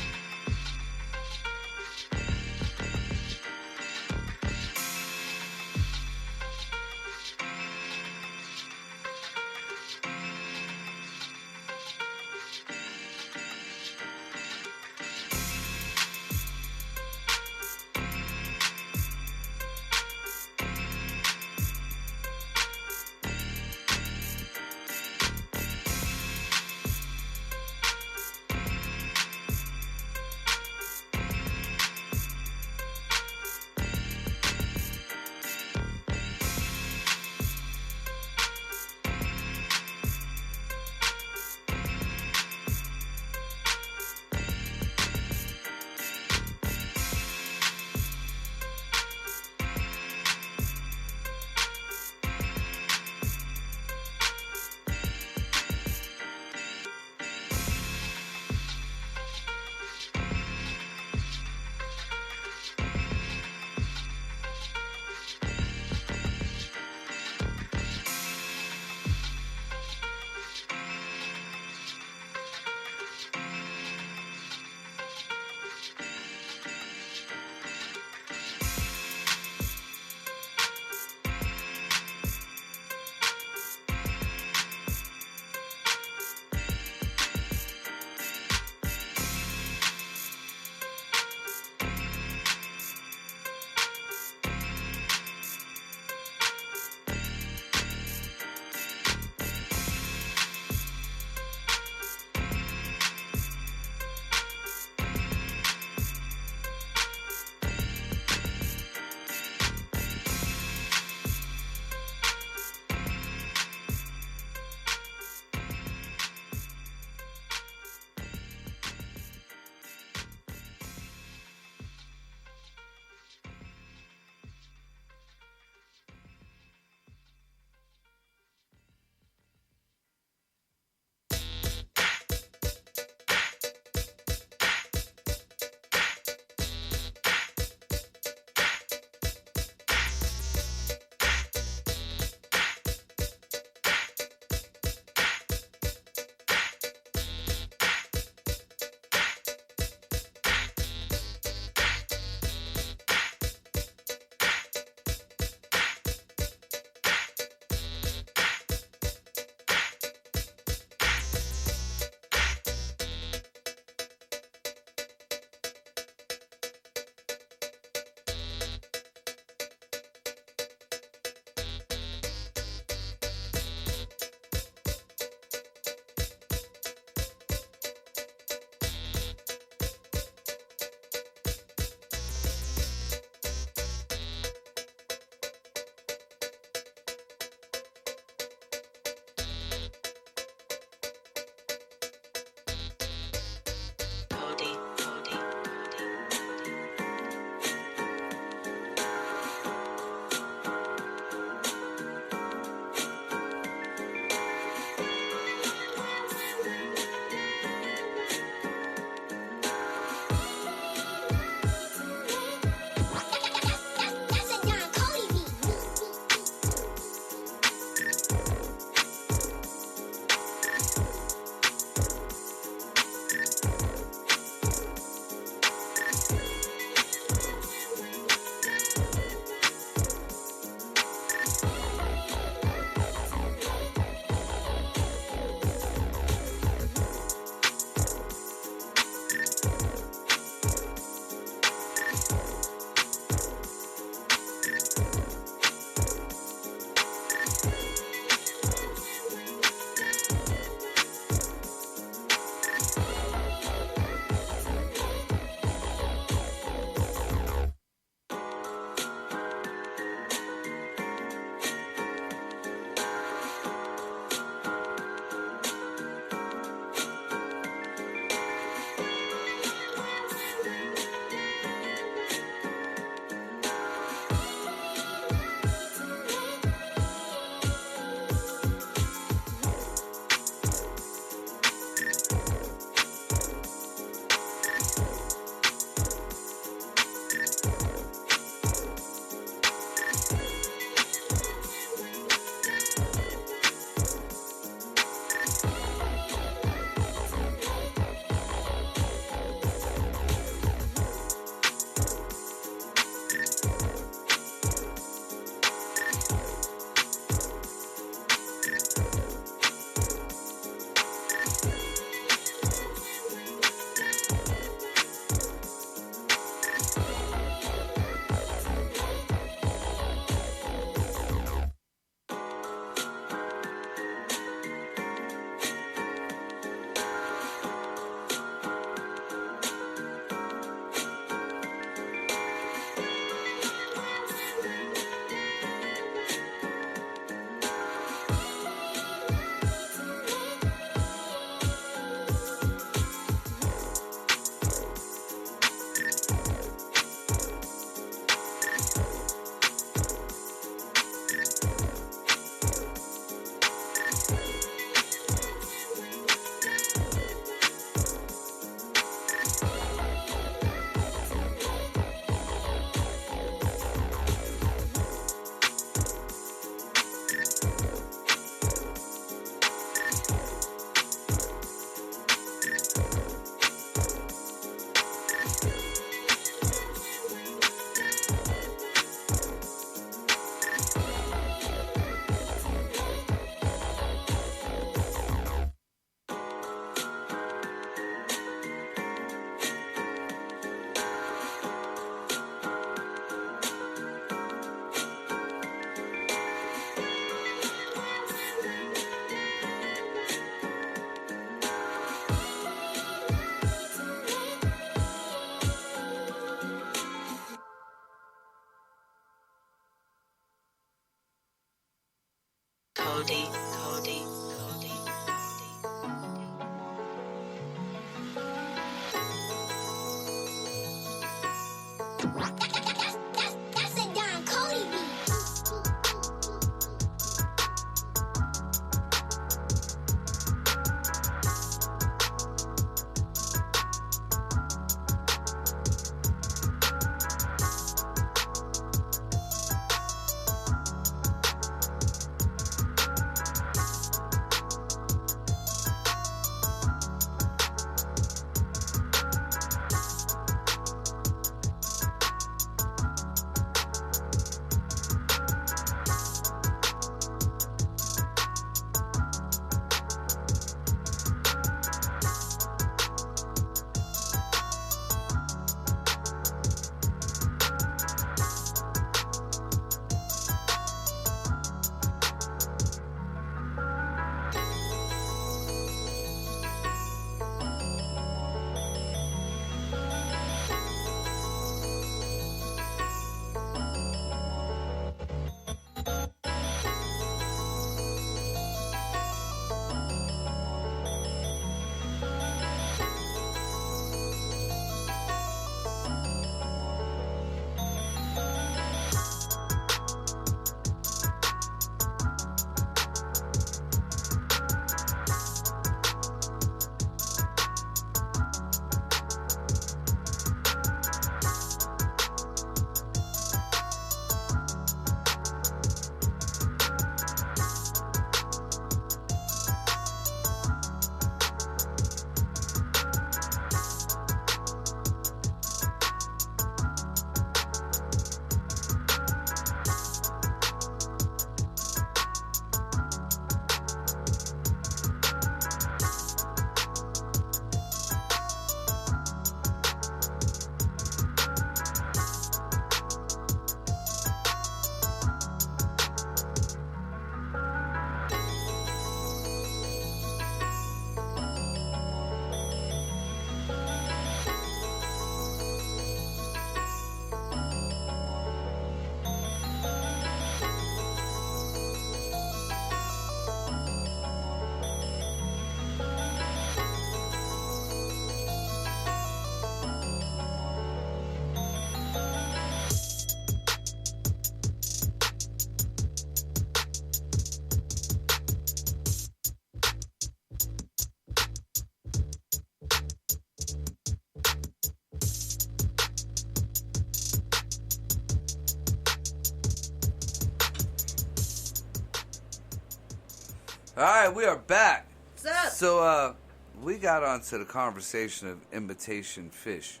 All right, we are back. What's up? So, we got onto the conversation of imitation fish.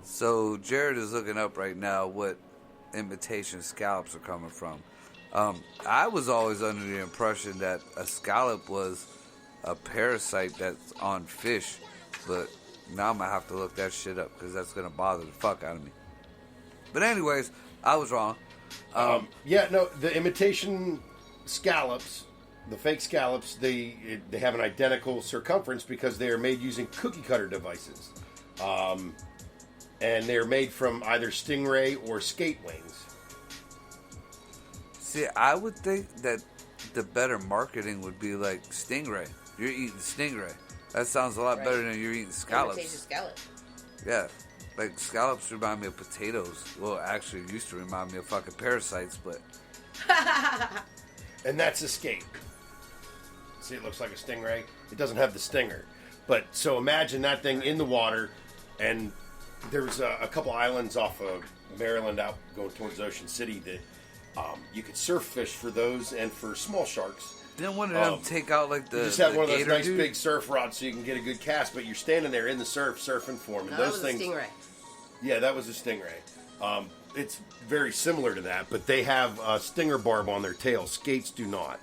So, Jared is looking up right now what imitation scallops are coming from. I was always under the impression that a scallop was a parasite that's on fish, but now I'm going to have to look that shit up because that's going to bother the fuck out of me. But anyways, I was wrong. The imitation scallops, the fake scallops, they have an identical circumference because they are made using cookie cutter devices. And they're made from either stingray or skate wings. See, I would think that the better marketing would be like stingray. You're eating stingray. That sounds a lot better than you're eating scallops. Imitation scallop. Yeah. Like, scallops remind me of potatoes. Well, actually, it used to remind me of fucking parasites, but... And that's a skate. See, it looks like a stingray. It doesn't have the stinger. But, so imagine that thing in the water, and there's a couple islands off of Maryland out going towards Ocean City that you could surf fish for those and for small sharks. Didn't one of them take out, like, the You just have one of those gator nice dude? big surf rods so you can get a good cast, but you're standing there in the surf, surfing for them. And No, those that was things, a stingray. Yeah, that was a stingray. It's very similar to that, but they have a stinger barb on their tail. Skates do not.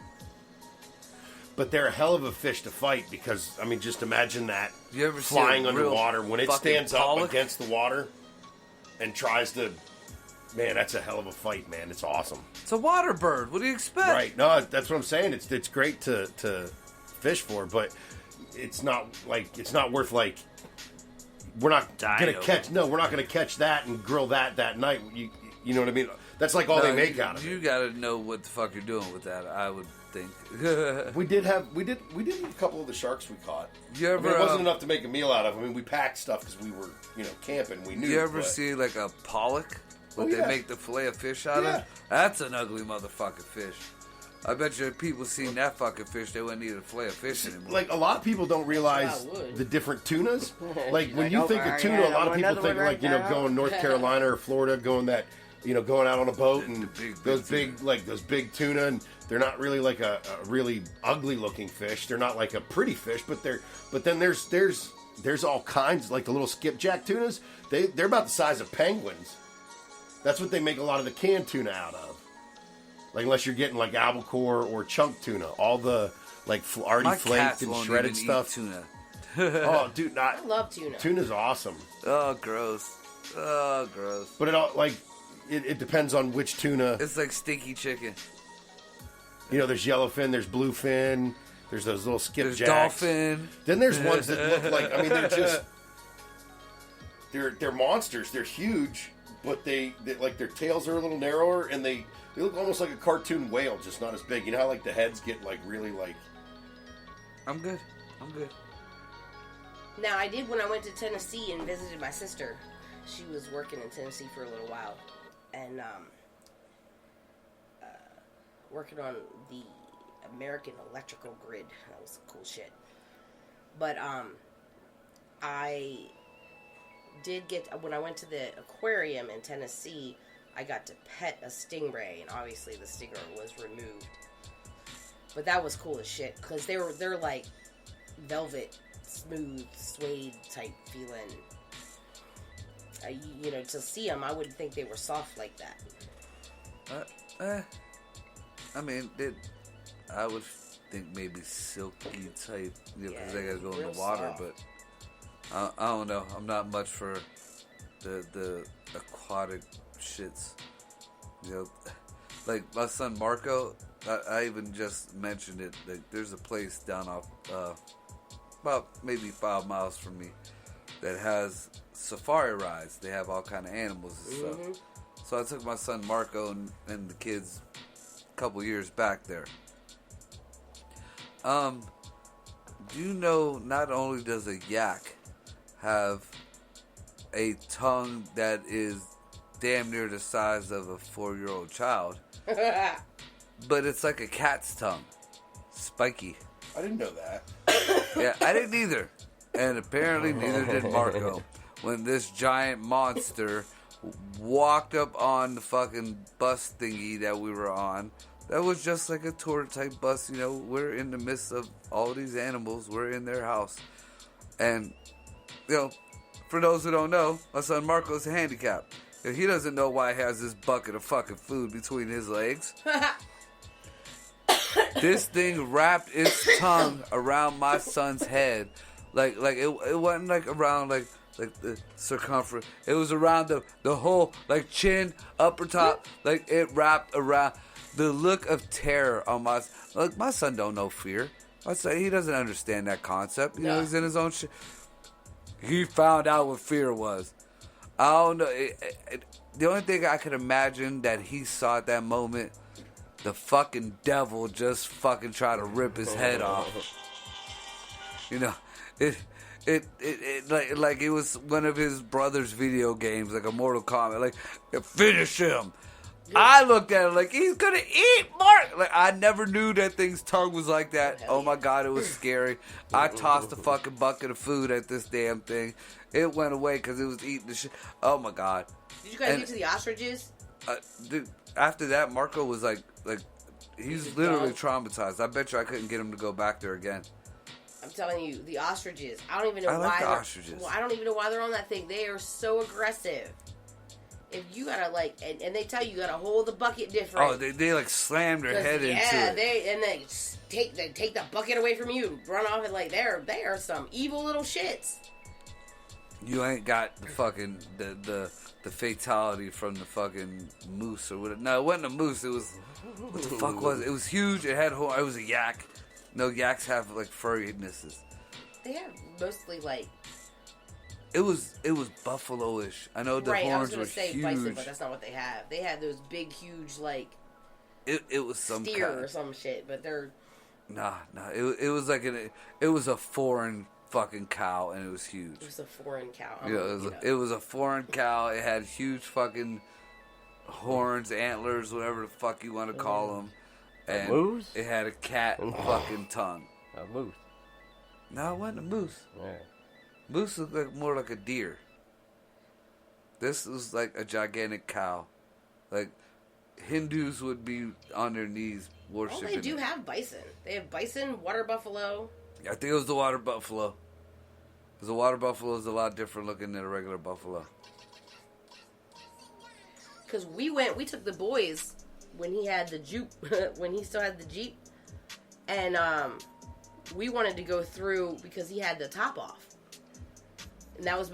But they're a hell of a fish to fight because, I mean, just imagine that You ever see flying a real underwater. When it fucking stands pollock? up against the water and tries to... Man, that's a hell of a fight, man. It's awesome. It's a water bird. What do you expect? Right. No, that's what I'm saying. It's great to fish for, but it's not worth like we're not gonna catch. No, we're not gonna catch that and grill that night. You know what I mean? That's like all they make out of it. You gotta know what the fuck you're doing with that, I would think. We did eat a couple of the sharks we caught. You ever, it wasn't enough to make a meal out of. I mean, we packed stuff because we were camping. We knew. You ever see like a pollock? What they make the fillet of fish out of? That's an ugly motherfucking fish. I bet you if people seen that fucking fish, they wouldn't eat a fillet of fish anymore. Like, a lot of people don't realize the different tunas. Like, when you think of tuna, a lot of people think, like, going North Carolina or Florida, going out on a boat, and those big tuna, and they're not really like a really ugly looking fish. They're not like a pretty fish, but then there's all kinds, like the little skipjack tunas. They're about the size of penguins. That's what they make a lot of the canned tuna out of. Like, unless you're getting like albacore or chunk tuna, all the like already flaked and shredded stuff. Tuna. Oh, dude, I love tuna. Tuna's awesome. Oh, gross. Oh, gross. But it depends on which tuna. It's like stinky chicken. There's yellowfin, there's bluefin, there's those little skipjacks. There's dolphin. Then there's ones that look like, I mean, they're just they're monsters. They're huge, but they like their tails are a little narrower, and they look almost like a cartoon whale, just not as big. You know how like the heads get like really like. I'm good. Now, I did when I went to Tennessee and visited my sister. She was working in Tennessee for a little while, and working on the American electrical grid. That was some cool shit. But I did get, when I went to the aquarium in Tennessee, I got to pet a stingray, and obviously the stinger was removed. But that was cool as shit, because they're like velvet, smooth, suede type feeling. To see them, I wouldn't think they were soft like that. I mean, I would think maybe silky type, because they gotta go in the water, soft. but I don't know. I'm not much for the aquatic shits. Like my son Marco, I even just mentioned it. Like, there's a place down off about maybe 5 miles from me that has safari rides. They have all kind of animals and stuff. So I took my son Marco and the kids a couple years back there. Do you know not only does a yak have a tongue that is damn near the size of a 4-year-old child, but it's like a cat's tongue. Spiky. I didn't know that. Yeah, I didn't either. And apparently neither did Marco. When this giant monster walked up on the fucking bus thingy that we were on, That was just like a tour type bus. You know, we're in the midst of all these animals. We're in their house. And, you know, for those who don't know, my son Marco's handicapped. And he doesn't know why he has this bucket of fucking food between his legs. This thing wrapped its tongue around my son's head. Like it wasn't like around like the circumference. It was around the whole like chin, upper top. Like it wrapped around. The look of terror on my son don't know fear. I say he doesn't understand that concept. You know, he's in his own shit. He found out what fear was. I don't know. The only thing I could imagine that he saw at that moment, the fucking devil just fucking try to rip his head off. You know, it like it was one of his brother's video games, like a Mortal Kombat. Like, finish him. I looked at it like, he's gonna eat Mark. Like, I never knew that thing's tongue was like that. Oh my God, it was scary. I tossed a fucking bucket of food at this damn thing. It went away because it was eating the shit. Oh my God. Did you guys get to the ostriches? Dude, after that, Marco was like he's literally traumatized. I bet you I couldn't get him to go back there again. I'm telling you, the ostriches. I don't even know I why. like the ostriches. Well, I don't even know why they're on that thing. They are so aggressive. If you gotta and they tell you gotta hold the bucket different. Oh, they like slam their head into it. They take the bucket away from you and run off and like they are some evil little shits. You ain't got the fucking the fatality from the fucking moose or whatever. No, it wasn't a moose. It was what the fuck was it? It was huge. It had it was a yak. No, yaks have like furrinesses. They have mostly like. It was buffalo-ish. I know the horns were huge. Right, I was going to say bison, but that's not what they have. They had those big, huge, like... It was some steer or some shit, but they're... Nah. It was like it was a foreign fucking cow, and it was huge. It was a foreign cow. Yeah, it was a foreign cow. It had huge fucking horns, antlers, whatever the fuck you want to call them. And a moose? It had a cat fucking tongue. A moose? No, it wasn't a moose. Yeah. Moose looked like more like a deer. This was like a gigantic cow. Like, Hindus would be on their knees worshiping. Oh, they do have bison. They have bison, water buffalo. I think it was the water buffalo. Because the water buffalo is a lot different looking than a regular buffalo. Because we took the boys when he had the Jeep, when he still had the Jeep. And we wanted to go through because he had the top off. And that was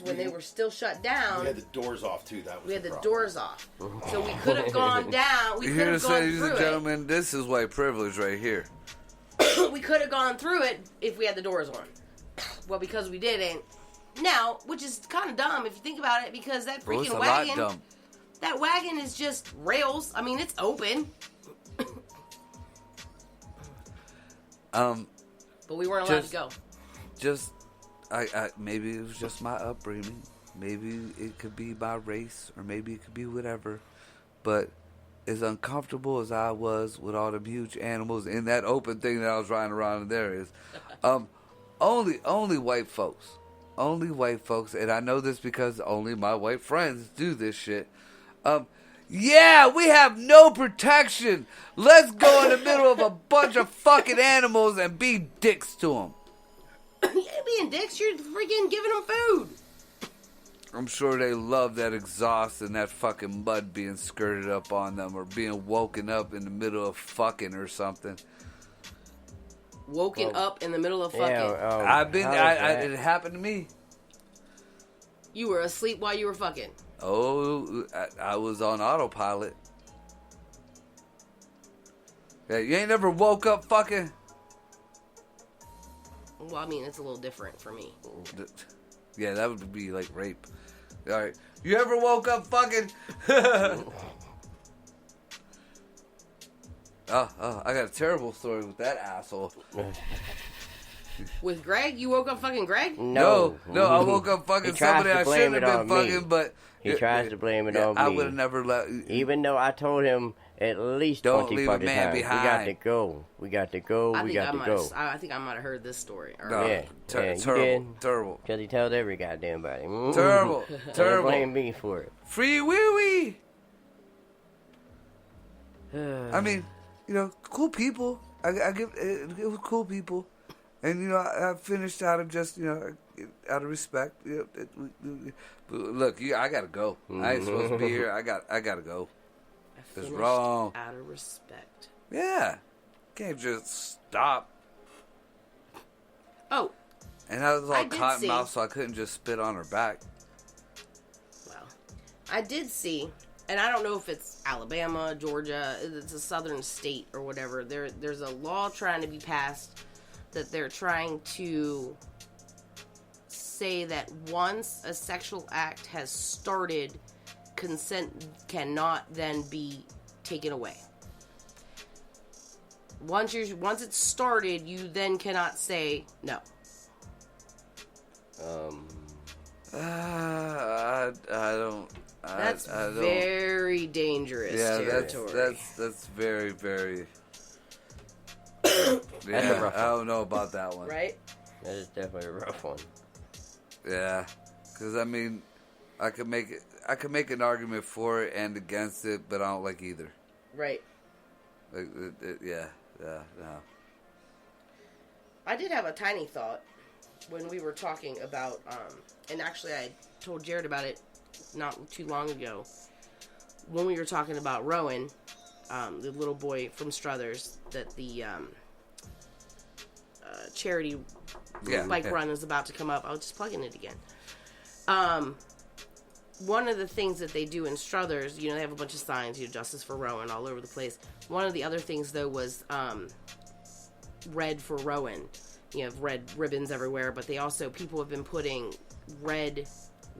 when they were still shut down. We had the doors off, too. We had the doors off. So we could have gone down. We could have gone ladies through and gentlemen, this is white privilege right here. We could have gone through it if we had the doors on. Well, because we didn't. Now, which is kind of dumb if you think about it, because that freaking wagon... That wagon is just rails. I mean, it's open. But we weren't allowed to go. I maybe it was just my upbringing. Maybe it could be my race, or maybe it could be whatever. But as uncomfortable as I was with all the huge animals in that open thing that I was riding around in there is, only white folks. Only white folks, and I know this because only my white friends do this shit. Yeah, we have no protection. Let's go in the middle of a bunch of fucking animals and be dicks to them. You ain't being dicks, you're freaking giving them food. I'm sure they love that exhaust and that fucking mud being skirted up on them, or being woken up in the middle of fucking or something. Woken up in the middle of fucking? Yeah, it happened to me. You were asleep while you were fucking? Oh, I was on autopilot. Yeah, you ain't never woke up fucking? Well, I mean, it's a little different for me. Yeah, that would be like rape. All right. You ever woke up fucking? Oh, I got a terrible story with that asshole. With Greg? You woke up fucking Greg? No, I woke up fucking somebody I shouldn't have been fucking, but... He tries to blame it on me. I would have never let... Even though I told him at least 20 fucking times. We got to go. We got to go. I think I might have heard this story. Yeah. Terrible. Because he tells every goddamn body. Terrible. Don't blame me for it. Free wee-wee. I mean, cool people. I give it was cool people, and I finished out of just out of respect. But look, I gotta go. I ain't supposed to be here. I gotta go. It's wrong. Out of respect. Yeah, can't just stop. Oh. And I was all cotton mouth, so I couldn't just spit on her back. Well, I did see. And I don't know if it's Alabama, Georgia, it's a southern state or whatever. There's a law trying to be passed that they're trying to say that once a sexual act has started, consent cannot then be taken away. Once it's started, you then cannot say no. I don't. That's I don't, very dangerous territory. That's very, very. Yeah, I don't know about that one. Right? That is definitely a rough one. Yeah, because I mean, I could make an argument for it and against it, but I don't like either. Right. Like, no. I did have a tiny thought when we were talking about, and actually I told Jared about it not too long ago, when we were talking about Rowan, the little boy from Struthers, that the charity bike run is about to come up. I was just plugging it again. One of the things that they do in Struthers, they have a bunch of signs, Justice for Rowan all over the place. One of the other things, though, was Red for Rowan. You have red ribbons everywhere, but people have been putting red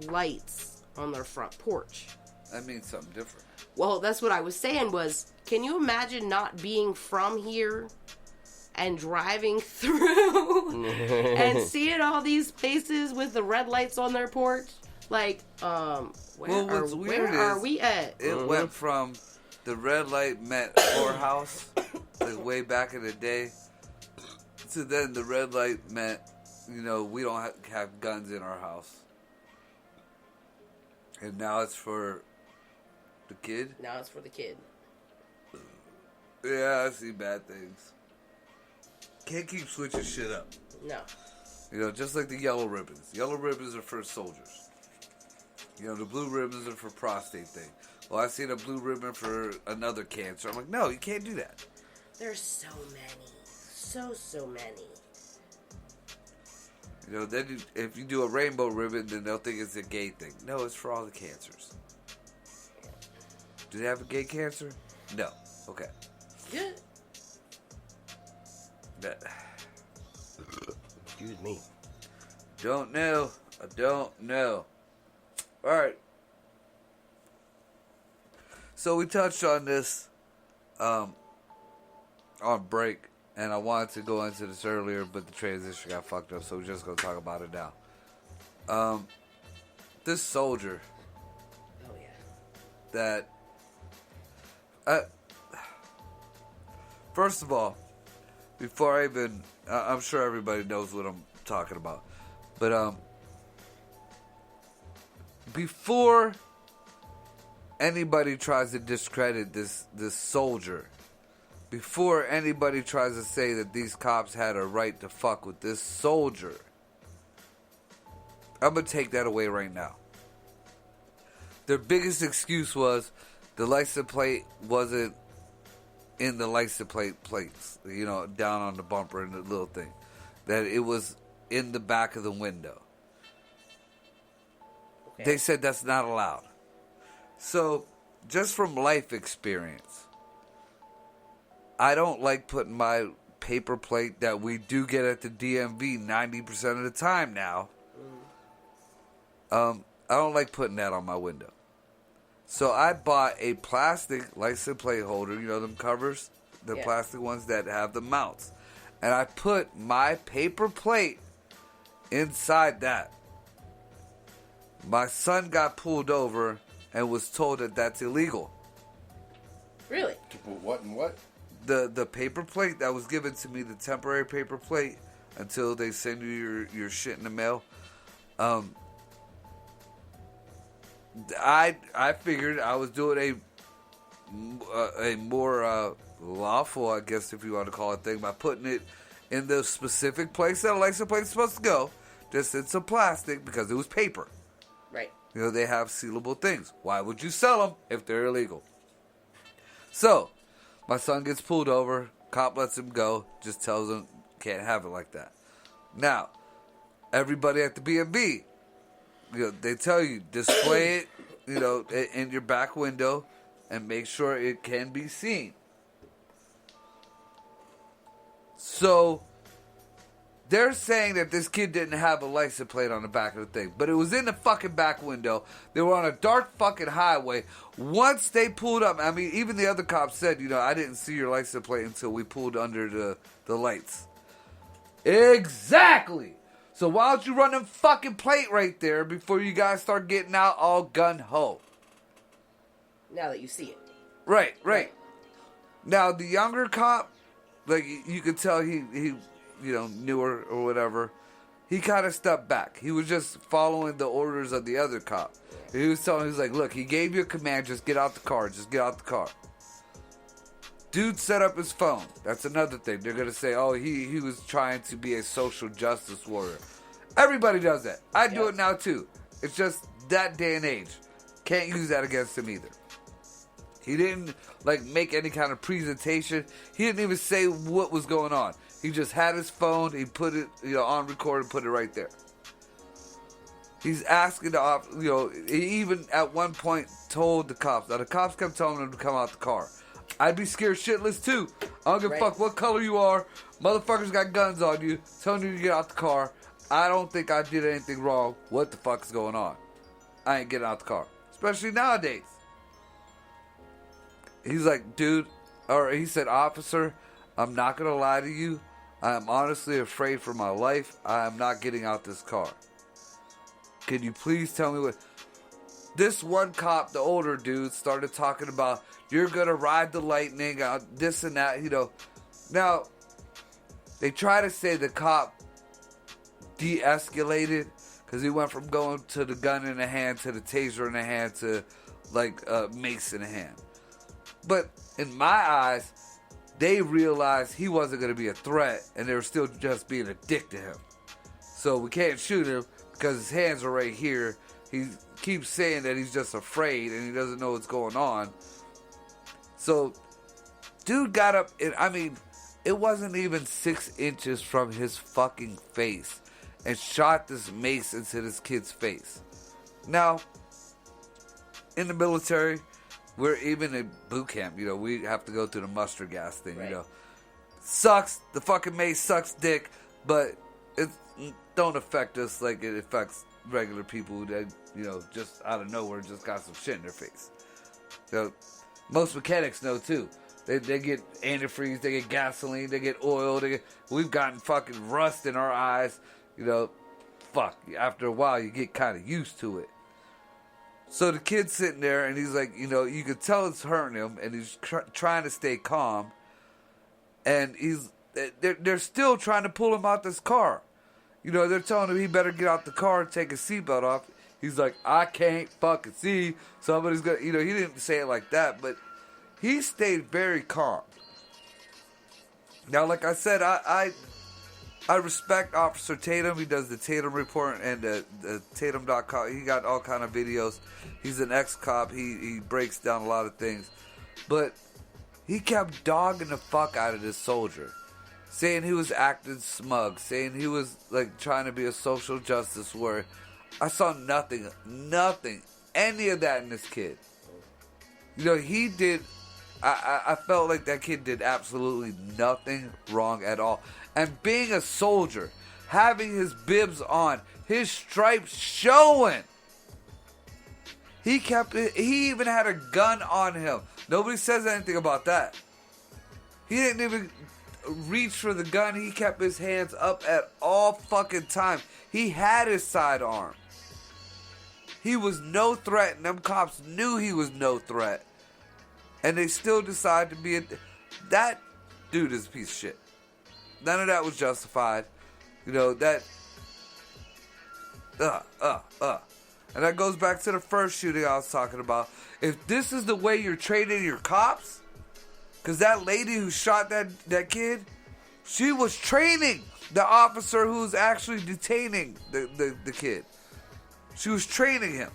lights on their front porch. That means something different. Well, that's what I was saying was, can you imagine not being from here and driving through and seeing all these places with the red lights on their porch? Like, where are we at? It went from the red light meant whorehouse, like way back in the day, to then the red light meant, we don't have guns in our house. And now it's for the kid? Now it's for the kid. Yeah, I see bad things. Can't keep switching shit up. No. Just like the yellow ribbons. Yellow ribbons are for soldiers. The blue ribbons are for prostate thing. Well, I seen a blue ribbon for another cancer. I'm like, no, you can't do that. There's so many. So many. Then if you do a rainbow ribbon, then they'll think it's a gay thing. No, it's for all the cancers. Do they have a gay cancer? No. Okay. Yeah. Excuse me. Don't know. I don't know. All right. So we touched on this on break, and I wanted to go into this earlier, but the transition got fucked up, so we're just going to talk about it now. This soldier. Oh, yeah. That... first of all, before I even... I'm sure everybody knows what I'm talking about. But, before anybody tries to discredit this soldier, before anybody tries to say that these cops had a right to fuck with this soldier, I'm going to take that away right now. Their biggest excuse was the license plate wasn't in the license plate plates, down on the bumper and the little thing. That it was in the back of the window. Okay. They said that's not allowed. So, just from life experience, I don't like putting my paper plate that we do get at the DMV 90% of the time now. I don't like putting that on my window. So I bought a plastic license plate holder, them covers, the plastic ones that have the mounts. And I put my paper plate inside that. My son got pulled over and was told that that's illegal. Really? To put what and what? The paper plate that was given to me, the temporary paper plate, until they send you your shit in the mail. I figured I was doing a more lawful, I guess, if you want to call it, thing by putting it in the specific place that a license plate is supposed to go. Just in some plastic because it was paper. Right. You know, they have sealable things. Why would you sell them if they're illegal? So, my son gets pulled over. Cop lets him go. Just tells him, can't have it like that. Now, everybody at the B&B, you know, they tell you, display it, you know, in your back window and make sure it can be seen. So, they're saying that this kid didn't have a license plate on the back of the thing, but it was in the fucking back window. They were on a dark fucking highway. Once they pulled up, I mean, even the other cops said, you know, I didn't see your license plate until we pulled under the lights. Exactly! So why don't you run them fucking plate right there before you guys start getting out all gun-ho? Now that you see it. Right. Now, the younger cop, like, you could tell he you know, newer or whatever, he kind of stepped back. He was just following the orders of the other cop. He was telling him, he was like, look, he gave you a command, just get out the car, Dude set up his phone. That's another thing. They're going to say, oh, he was trying to be a social justice warrior. Everybody does that. I do it now, too. It's just that day and age. Can't use that against him either. He didn't, like, make any kind of presentation. He didn't even say what was going on. He just had his phone. He put it, you know, on record and put it right there. He's asking the, you know, he even at one point told the cops. Now, the cops kept telling him to come out the car. I'd be scared shitless, too. I don't give a fuck what color you are. Motherfuckers got guns on you, telling you to get out the car. I don't think I did anything wrong. What the fuck is going on? I ain't getting out the car. Especially nowadays. He's like, dude, or he said, officer, I'm not going to lie to you. I'm honestly afraid for my life. I am not getting out this car. Can you please tell me what... This one cop, the older dude, started talking about, you're going to ride the lightning, this and that, you know. Now, they try to say the cop de-escalated because he went from going to the gun in the hand to the taser in the hand to, like, mace in the hand. But in my eyes, they realized he wasn't going to be a threat, and they were still just being a dick to him. So we can't shoot him because his hands are right here. He keeps saying that he's just afraid and he doesn't know what's going on. So, dude got up, and I mean, it wasn't even 6 inches from his fucking face, and shot this mace into this kid's face. Now, in the military, we're even in boot camp, you know, we have to go through the mustard gas thing, you know. Sucks, the fucking mace sucks dick, but it don't affect us like it affects regular people that, you know, just out of nowhere just got some shit in their face. So, most mechanics know too. They get antifreeze, they get gasoline, they get oil, we've gotten fucking rust in our eyes, you know. Fuck, after a while you get kind of used to it. So the kid's sitting there and he's like, you know, you could tell it's hurting him and he's trying to stay calm. And they're still trying to pull him out this car. You know, they're telling him he better get out the car and take his seatbelt off. He's like, I can't fucking see. Somebody's gonna, you know, he didn't say it like that, but he stayed very calm. Now, like I said, I respect Officer Tatum. He does the Tatum Report and the Tatum.com. He got all kind of videos. He's an ex-cop. He breaks down a lot of things. But he kept dogging the fuck out of this soldier. Saying he was acting smug. Saying he was, like, trying to be a social justice warrior. I saw nothing, any of that in this kid. You know, he did... I felt like that kid did absolutely nothing wrong at all. And being a soldier, having his bibs on, his stripes showing. He even had a gun on him. Nobody says anything about that. He didn't even reach for the gun. He kept his hands up at all fucking time. He had his sidearm. He was no threat, and them cops knew he was no threat. And they still decided to be that dude is a piece of shit. None of that was justified. You know, that And that goes back to the first shooting I was talking about. If this is the way you're training your cops, because that lady who shot that kid, she was training the officer who's actually detaining the kid. She was training him.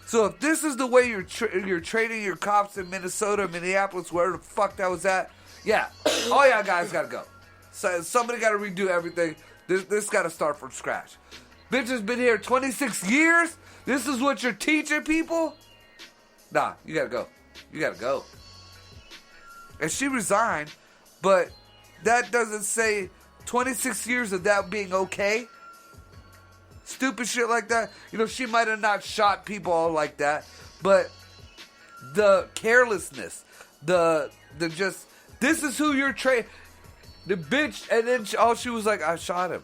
So if this is the way you're training your cops in Minnesota, Minneapolis, wherever the fuck that was at, yeah, all y'all guys gotta go. So somebody gotta redo everything. This gotta start from scratch. Bitch has been here 26 years. This is what you're teaching people? Nah, you gotta go. You gotta go. And she resigned, but that doesn't say 26 years of that being okay. Stupid shit like that. You know, she might have not shot people all like that, but the carelessness, the just, this is who you're training. The bitch, and then she was like, I shot him.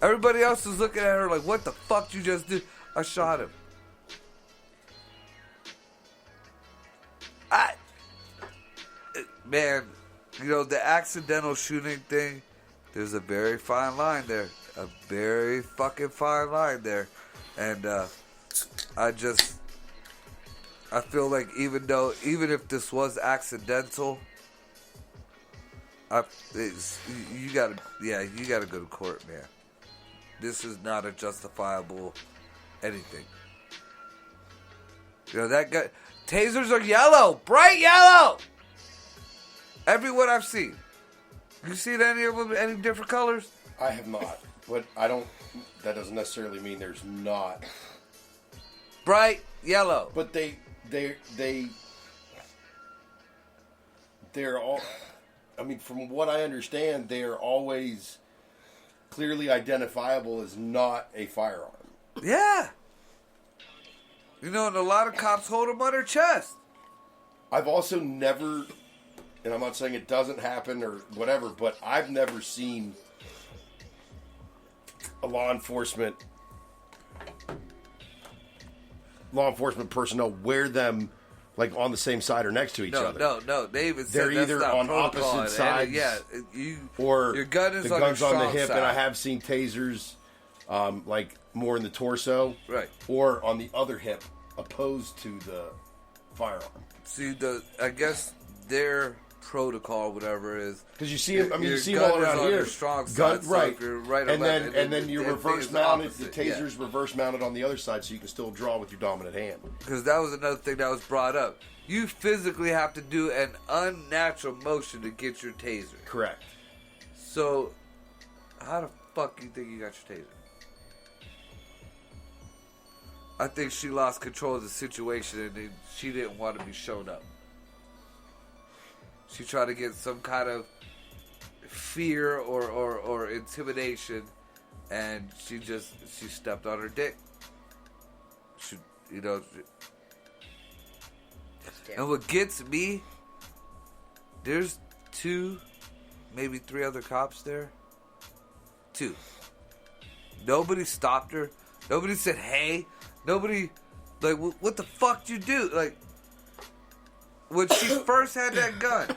Everybody else is looking at her like, what the fuck you just did? I shot him. Man, you know, the accidental shooting thing, there's a very fine line there. A very fucking fine line there. And I feel like even if this was accidental, you gotta go to court, man. This is not a justifiable anything. You know, that guy, tasers are yellow, bright yellow. Everyone I've seen. You seen any of them, any different colors? I have not, but I don't. That doesn't necessarily mean there's not. Bright yellow. But they're all. I mean, from what I understand, they are always clearly identifiable as not a firearm. Yeah. You know, and a lot of cops hold them on their chest. I've also never, and I'm not saying it doesn't happen or whatever, but I've never seen a law enforcement personnel wear them like on the same side or next to each other. No. They even they're said either that's not on protocol. opposite sides. Or your gun is the on gun's your on the strong hip, side. and I have seen tasers like more in the torso, right, or on the other hip, opposed to the firearm. See, I guess their protocol, whatever it is, because you see, you see gun all around on here, your strong gun, side, right? So you're right, and left, then you're reverse mounted. The opposite, taser's reverse mounted on the other side, so you can still draw with your dominant hand. Because that was another thing that was brought up. You physically have to do an unnatural motion to get your taser. Correct. So, how the fuck you think you got your taser? I think she lost control of the situation and she didn't want to be shown up. She tried to get some kind of fear or intimidation, and she stepped on her dick. And what gets me, there's 2, maybe 3 other cops there. 2. Nobody stopped her. Nobody said, hey. Nobody, like, what the fuck you do? Like, when she first had that gun,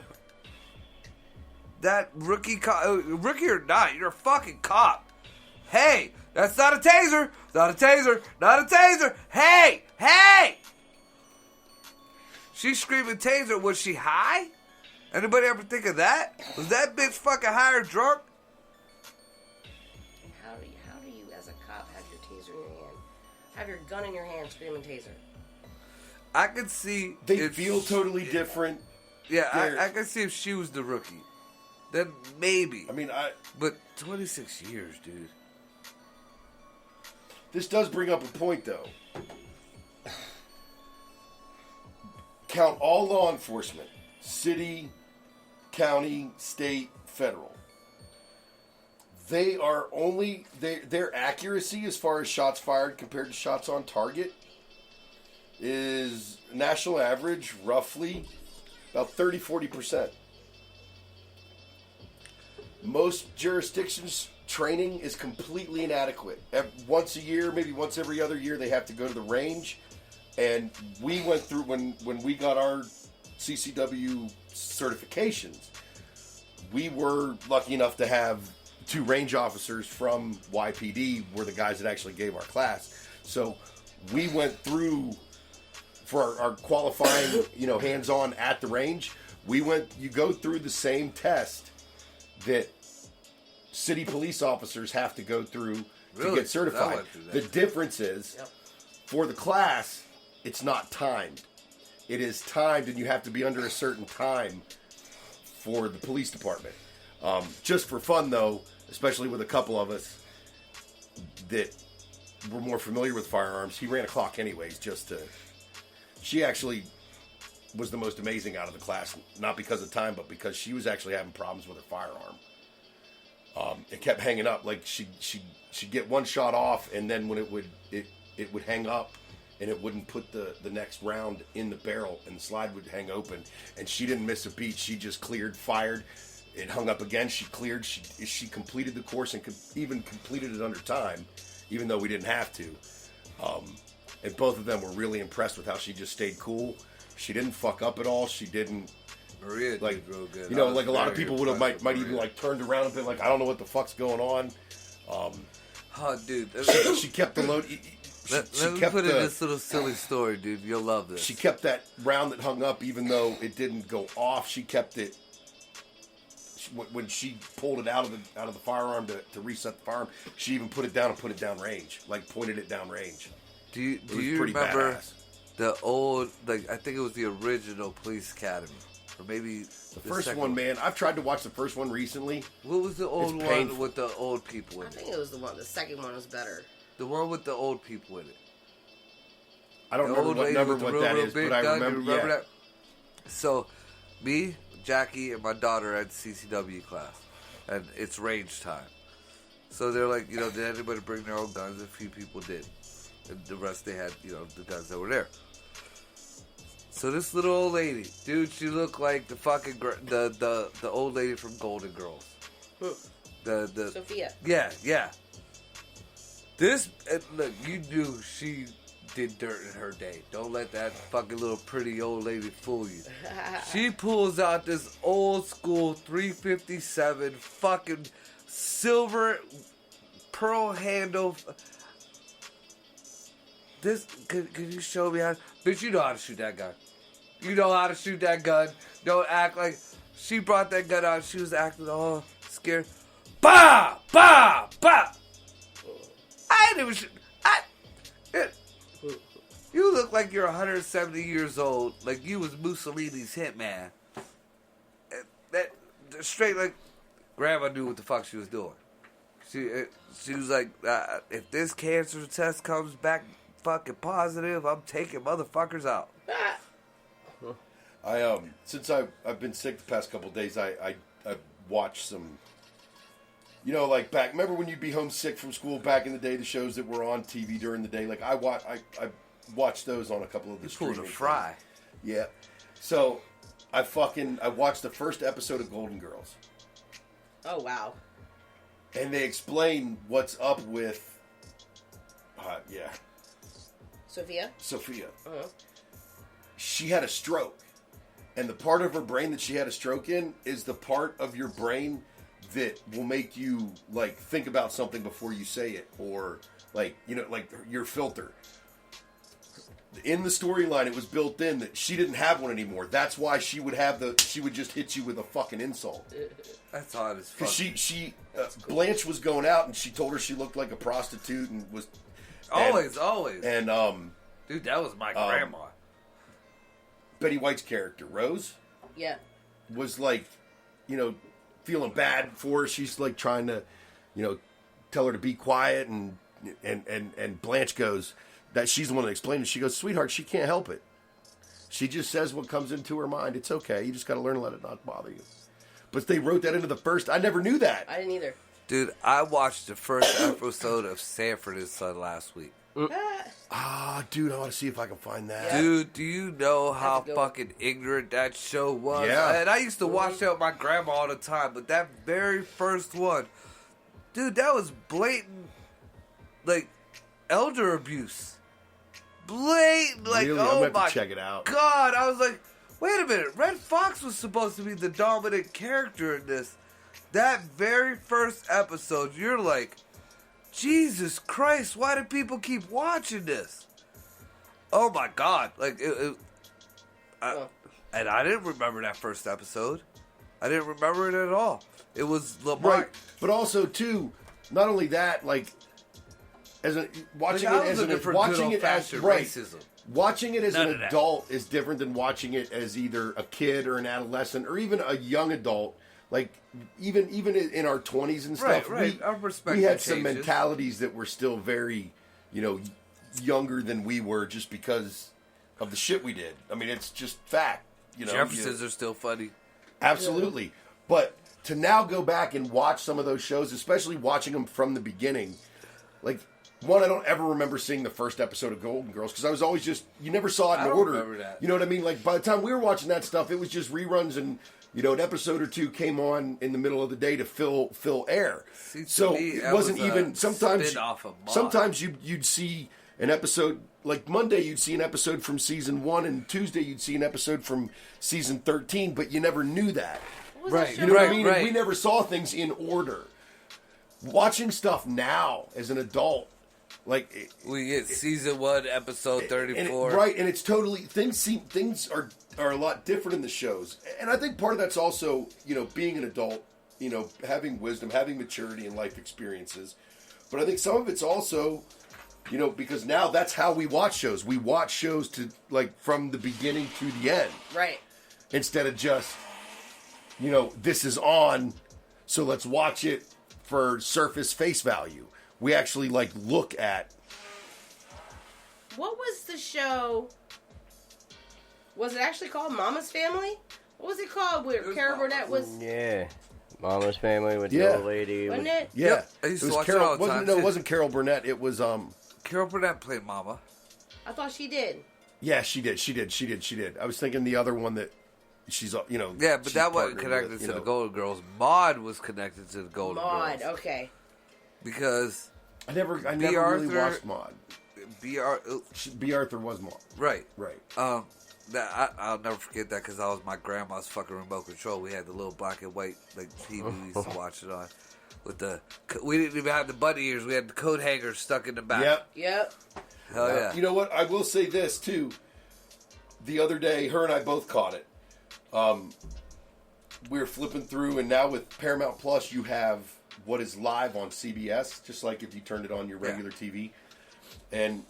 that rookie cop, rookie or not, you're a fucking cop. Hey, that's not a taser. Not a taser. Not a taser. Hey, hey. She's screaming taser. Was she high? Anybody ever think of that? Was that bitch fucking high or drunk? How do you as a cop have your taser in your hand? Have your gun in your hand, screaming taser? I could see... They feel totally different. Yeah, I could see if she was the rookie. Then maybe. I mean, But 26 years, dude. This does bring up a point, though. Count all law enforcement. City, county, state, federal. They are only... Their accuracy as far as shots fired compared to shots on target is national average, roughly about 30-40%. Most jurisdictions' training is completely inadequate. Once a year, maybe once every other year, they have to go to the range. And we went through, when we got our CCW certifications, we were lucky enough to have 2 range officers from YPD were the guys that actually gave our class. So we went through for our qualifying, hands-on at the range. You go through the same test that city police officers have to go through to get certified. The difference is, for the class, it's not timed. It is timed, and you have to be under a certain time for the police department. Just for fun, though, especially with a couple of us that were more familiar with firearms, he ran a clock anyways, She actually was the most amazing out of the class, not because of time, but because she was actually having problems with her firearm. It kept hanging up. Like, she'd get one shot off, and then when it would hang up, and it wouldn't put the next round in the barrel, and the slide would hang open, and she didn't miss a beat. She just cleared, fired, it hung up again, she cleared, she completed the course, and even completed it under time, even though we didn't have to. And both of them were really impressed with how she just stayed cool. She didn't fuck up at all. She didn't, Maria did real good. Like a lot of people would have might even like turned around and been like, I don't know what the fuck's going on. Oh, dude. She kept the load. Let me put in this little silly story, dude. You'll love this. She kept that round that hung up, even though it didn't go off. She kept it. When she pulled it out of the firearm to reset the firearm, she even put it down and put it down range, like pointed it down range. Do you remember badass. The old, like, I think it was the original Police Academy, or maybe the first one? Man, I've tried to watch the first one recently. What was the old one with the old people in it? I think it was the second one was better. The one with the old people in it. I don't remember what that is, but I remember that. So, me, Jackie, and my daughter had CCW class, and it's range time. So they're like, did anybody bring their own guns? A few people did. And the rest, they had, the guns that were there. So this little old lady, dude, she looked like the fucking the old lady from Golden Girls. The Sophia. Yeah. This, look, you knew she did dirt in her day. Don't let that fucking little pretty old lady fool you. She pulls out this old school 357 fucking silver pearl handle. This, could you show me how? Bitch, you know how to shoot that gun. You know how to shoot that gun. Don't act like she brought that gun out. She was acting all scared. Bah! Bah! Bah! I didn't even shoot. You look like you're 170 years old. Like you was Mussolini's hitman. That straight like Grandma knew what the fuck she was doing. She was like, if this cancer test comes back fucking positive, I'm taking motherfuckers out. Since I've been sick the past couple of days, I've watched some, like back. Remember when you'd be homesick from school back in the day? The shows that were on TV during the day, like I watched those on a couple of the streaming. You pulled a fry. Yeah. So I watched the first episode of Golden Girls. Oh wow. And they explain what's up with, Sophia. Uh-huh. She had a stroke. And the part of her brain that she had a stroke in is the part of your brain that will make you, like, think about something before you say it. Or, like, like your filter. In the storyline, it was built in that she didn't have one anymore. That's why she would just hit you with a fucking insult. That's odd as fuck. Because Blanche was going out and she told her she looked like a prostitute and was... Always. And, dude, that was my grandma. Betty White's character, Rose, was like, feeling bad for her. She's like trying to, tell her to be quiet, and Blanche goes, that she's the one that explained it. She goes, sweetheart, she can't help it. She just says what comes into her mind. It's okay. You just got to learn to let it not bother you. But they wrote that into the first. I never knew that. I didn't either. Dude, I watched the first episode of Sanford and Son last week. Dude, I want to see if I can find that. Yeah. Dude, do you know how fucking ignorant that show was? Yeah. And I used to watch that with my grandma all the time, but that very first one, dude, that was blatant, like, elder abuse. Blatant, like, really? oh I'm gonna have my to check it out. God. I was like, wait a minute, Red Fox was supposed to be the dominant character in this. That very first episode, you're like, Jesus Christ, why do people keep watching this? Oh my God. Like, and I didn't remember that first episode. I didn't remember it at all. It was Lamar. Right. But also, too, not only that, like, watching it as racism. Watching it as None an of that. adult is different than watching it as either a kid or an adolescent or even a young adult. Like, even in our 20s and stuff, Right. Our we perspective had some changes. mentalities that were still very, younger than we were just because of the shit we did. I mean, it's just fact. Jeffersons are still funny. Absolutely. But to now go back and watch some of those shows, especially watching them from the beginning, like, one, I don't ever remember seeing the first episode of Golden Girls because I was always just, you never saw it in I don't order. remember that. You know what I mean? Like, by the time we were watching that stuff, it was just reruns and, an episode or two came on in the middle of the day to fill air. See, to So me, it that wasn't was a even, sometimes spin-off of Maude. sometimes you'd see an episode, like Monday you'd see an episode from season 1 and Tuesday you'd see an episode from season 13, but you never knew that. What was that Right. show? You know what I mean? Right. We never saw things in order. Watching stuff now as an adult, like We get season 1, episode 34. and it's totally things are a lot different in the shows, and I think part of that's also being an adult, having wisdom, having maturity and life experiences, but I think some of it's also because now that's how we watch shows. We watch shows to from the beginning to the end, Right. instead of just this is on, so let's watch it for surface face value. We actually look at. What was the show? Was it actually called Mama's Family? What was it called? Where was Carol Mama's. Burnett was. Yeah. Mama's Family with Yeah. the old lady. Wasn't with- it? Yeah, Yep, I used it to was watch it Carol. all the time, No, it too. wasn't Carol Burnett. It was Carol Burnett played Mama. I thought she did. Yeah, she did. I was thinking the other one that she's Yeah, but she's that wasn't partnered connected with, to the Golden Girls. Maude was connected to the Golden Maud. Girls. Okay. Because I never B. really Arthur- watched Maud. B. B. Arthur was Maud. Right. Right. I'll never forget that because I was my grandma's fucking remote control. We had the little black and white TV we used to watch it on. We didn't even have the bunny ears. We had the coat hangers stuck in the back. Yep. Yep. Hell yeah. You know what? I will say this too. The other day, her and I both caught it. We were flipping through, and now with Paramount Plus, you have what is live on CBS, just like if you turned it on your regular TV, and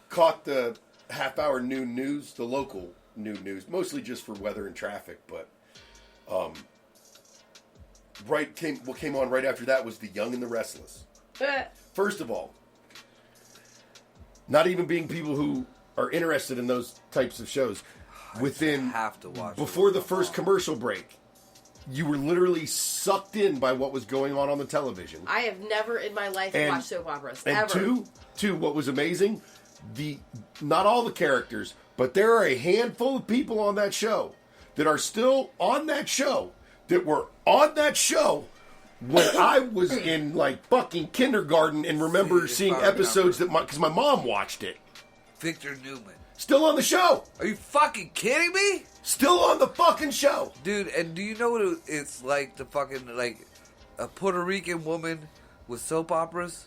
caught the half-hour noon news, the local noon news, mostly just for weather and traffic, but what came on right after that was The Young and the Restless. First of all, not even being people who are interested in those types of shows, have to watch before it. the first commercial break, you were literally sucked in by what was going on the television. I have never in my life And- watched soap operas. And ever. two, what was amazing, not all the characters, but there are a handful of people on that show that are still on that show that were on that show when I was in fucking kindergarten and remember See, seeing if I episodes because my mom watched it. Victor Newman. Still on the show. Are you fucking kidding me? Still on the fucking show. Dude, and do you know what it's like to fucking, a Puerto Rican woman with soap operas?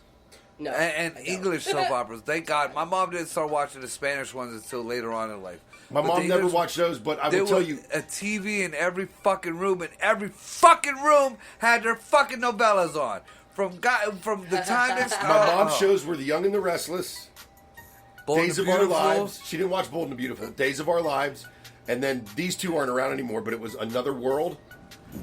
No. And I don't. English soap operas. Thank God. My mom didn't start watching the Spanish ones until later on in life. My But mom the never English- watched those, but I There will tell was you. a TV in every fucking room, and every fucking room had their fucking novellas on. From the time it's My mom's shows were The Young and the Restless, Bold and Days the of Our Beautiful. Lives. She didn't watch Bold and the Beautiful. Days of Our Lives. And then these two aren't around anymore, but it was Another World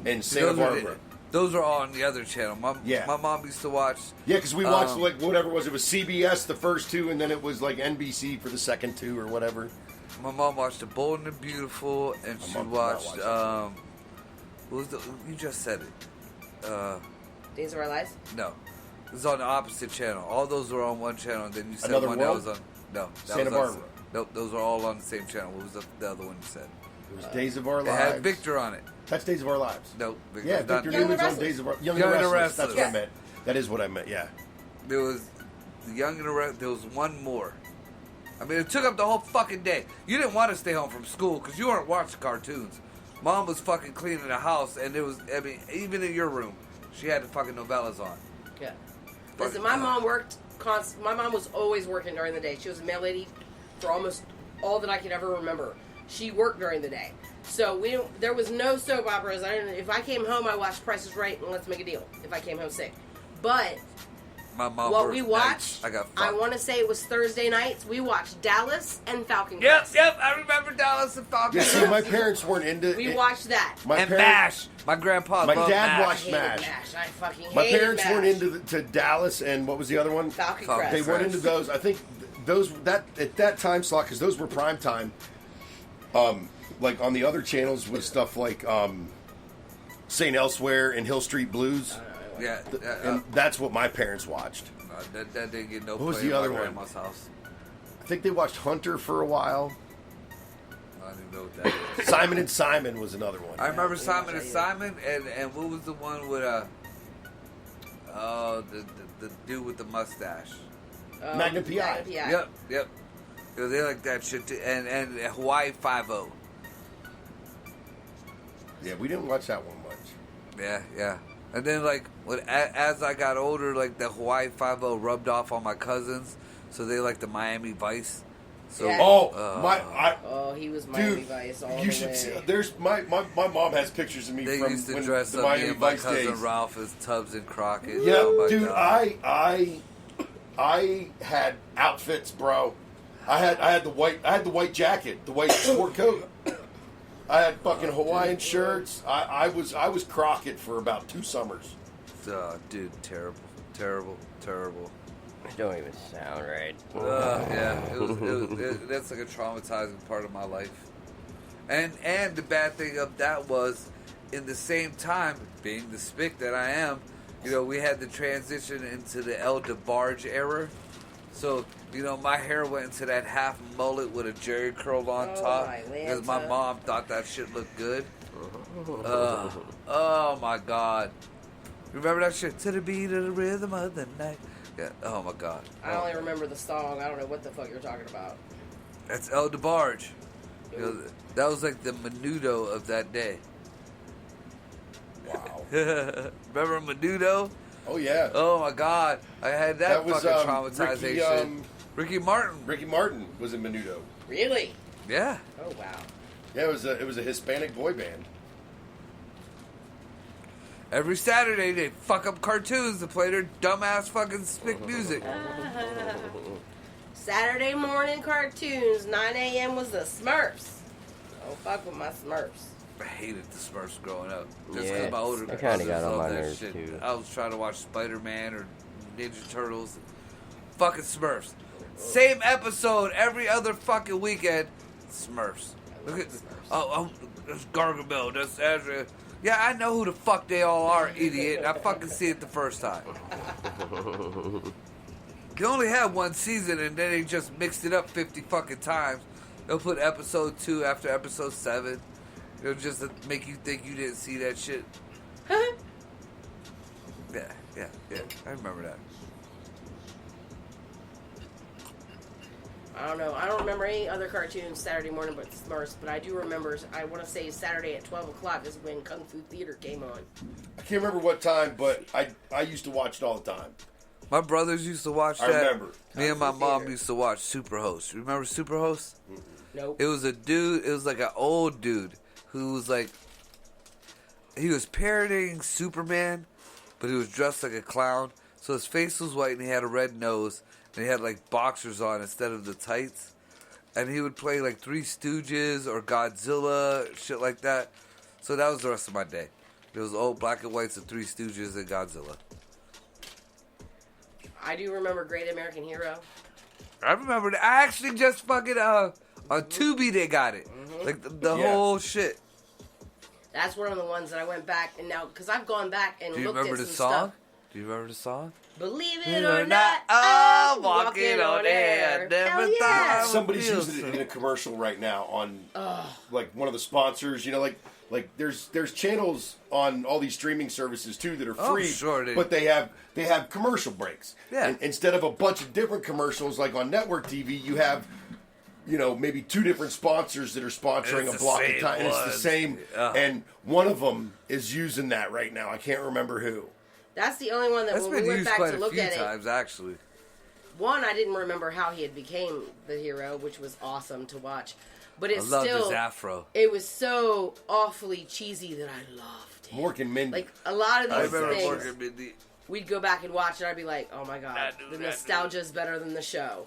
and Santa Barbara. Those are all on the other channel. Yeah. My mom used to watch. Yeah, because we watched whatever it was. It was CBS the first two, and then it was NBC for the second two or whatever. My mom watched The Bold and the Beautiful, and My she mom did not watched. watch that. What was the? You just said it. Days of Our Lives? No, it was on the opposite channel. All those were on one channel, and then you said Another one World? that was on. No, that Santa was on, Barbara. Nope, those are all on the same channel. What was the other one you said? It was Days of Our It Lives. had Victor on it. That's Days of Our Lives. No, Victor. Yeah, was not- Victor Young and Newman's on Restless. Days of Our Young and the Restless. That's what I Restless. meant. That is what I meant, yeah. There was the Young and the Restless. There was one more. I mean, it took up the whole fucking day. You didn't want to stay home from school because you weren't watching cartoons. Mom was fucking cleaning the house, and it was, even in your room, she had the fucking novellas on. Yeah. Listen, my mom worked my mom was always working during the day. She was a mail lady for almost all that I could ever remember. She worked during the day. So there was no soap operas. If I came home, I watched Price is Right and Let's Make a Deal if I came home sick. But My mom what worked we nights. watched, I got I fucked. want to say it was Thursday nights, we watched Dallas and Falcon Yep, Crest. yep. I remember Dallas and Falcon. Yeah, see, my parents weren't into We it. watched that. My and parents, MASH. My grandpa My loved dad MASH. watched Hated MASH. MASH. I fucking hated My parents MASH. weren't into to Dallas and what was the other one? Falcon Falcon Crest. They weren't into those. I think those at that time slot because those were prime time. Like on the other channels was stuff like St. Elsewhere and Hill Street Blues. Yeah, And that's what my parents watched. that didn't get no What was play the in my other one? grandma's house. I think they watched Hunter for a while. I don't even know what that is. Simon and Simon was another one. I remember Simon and Simon, and what was the one with the dude with the mustache? Magnum PI. Magnum PI. Yep. You know, they like that shit too. And Hawaii 5-0. Yeah, we didn't watch that one much. Yeah. And then like as I got older, like the Hawaii 5-0 rubbed off on my cousins, so they like the Miami Vice. So Yeah. Oh, he was Miami dude, Vice all you the should way. see. There's my mom has pictures of me they from used to when dress the up me Miami and my Vice cousin days. Ralph as Tubbs and Crockett. Yeah, Oh my dude, God. I had outfits, bro. I had the white jacket, the white sport coat. I had fucking Hawaiian shirts. I was Crockett for about 2 summers. Dude, terrible. It don't even sound right. Yeah, that's like a traumatizing part of my life. And the bad thing of that was, in the same time, being the spick that I am, you know, we had the transition into the El DeBarge era. So, you know, my hair went into that half mullet with a jerry curl on Oh, top my because my Lanta. mom thought that shit looked good. Oh my God! Remember that shit? To the beat of the rhythm of the night. Yeah. Oh my God. I only remember the song. I don't know what the fuck you're talking about. That's El DeBarge. You know, that was like the Menudo of that day. Wow. Remember Menudo? Oh yeah. Oh my God! I had that, That was, fucking traumatization. Ricky Martin. Ricky Martin was in Menudo. Really? Yeah. Oh wow. Yeah, it was a Hispanic boy band. Every Saturday they fuck up cartoons to play their dumbass fucking spick music. Saturday morning cartoons. 9 a.m. was the Smurfs. Don't fuck with my Smurfs. I hated the Smurfs growing up. Just Yeah, because my older I kinda cousins got on loved my that nerves, shit. too. I was trying to watch Spider-Man or Ninja Turtles. Fucking Smurfs. Same episode every other fucking weekend. Smurfs. Look at this. Oh, that's Gargamel. That's Azrael. Yeah, I know who the fuck they all are, idiot. I fucking see it the first time. You only had one season and then they just mixed it up 50 fucking times. They'll put episode 2 after episode 7. It'll just make you think you didn't see that shit. Yeah. I remember that. I don't know. I don't remember any other cartoons Saturday morning but Smurfs, but I do remember, I want to say Saturday at 12 o'clock is when Kung Fu Theater came on. I can't remember what time, but I used to watch it all the time. My brothers used to watch that. I remember. Me and my Kung Fu mom Theater. used to watch Superhost. Remember Superhost? Nope. It was a dude. It was like an old dude who was like, he was parodying Superman, but he was dressed like a clown. So his face was white and he had a red nose and he had like boxers on instead of the tights. And he would play like Three Stooges or Godzilla, shit like that. So that was the rest of my day. It was old black and whites of Three Stooges and Godzilla. I do remember Great American Hero. I remember that. I actually just fucking on Tubi they got it, like the Yeah. whole shit. That's one of the ones that I went back and now, because I've gone back and Do you looked remember at the some song? stuff. Do you remember the song? Believe it or not, I'm walking on air. Never Hell thought yeah. I would Somebody's feel using it in a commercial right now on like one of the sponsors. You know, like there's channels on all these streaming services too that are Oh, free, sure they- but they have commercial breaks. Yeah. And instead of a bunch of different commercials like on network TV, you have maybe 2 different sponsors that are sponsoring It's a the block of same time. And it's the ones. same, Ugh. and one of them is using that right now. I can't remember who. That's the only one that That's when been we went used back quite to a look few at times, actually. it, one, I didn't remember how he had became the hero, which was awesome to watch. But I it's loved still, his afro. it was so awfully cheesy that I loved it. Mork and Mindy. Like, a lot of I these remember things, Morgan and Mindy. we'd go back and watch, and I'd be like, oh my god, the nostalgia's better than the show.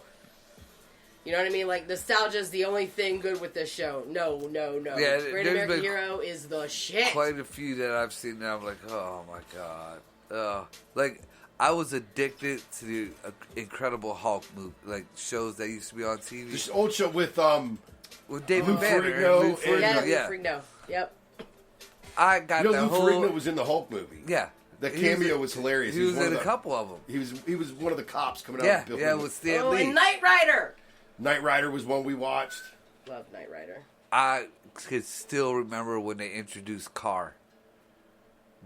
You know what I mean? Like, nostalgia's the only thing good with this show. No. Yeah, Great there's American been Hero is the shit. Quite a few that I've seen that I'm like, oh my god. Like, I was addicted to the Incredible Hulk movie, like shows that used to be on TV. This old show with David Lou Banner. Ferrigno Lou and- Ferrigno, Yeah, Ferrigno. Yep. I got Lou the whole. Ferrigno was in the Hulk movie. Yeah. The He was cameo in- was hilarious. He was one in of a the- couple of them. He was one of the cops coming out Yeah, of the building. yeah, with Stan Oh, Lee. and Knight Rider. Knight Rider was one we watched. Love Knight Rider. I could still remember when they introduced Carr.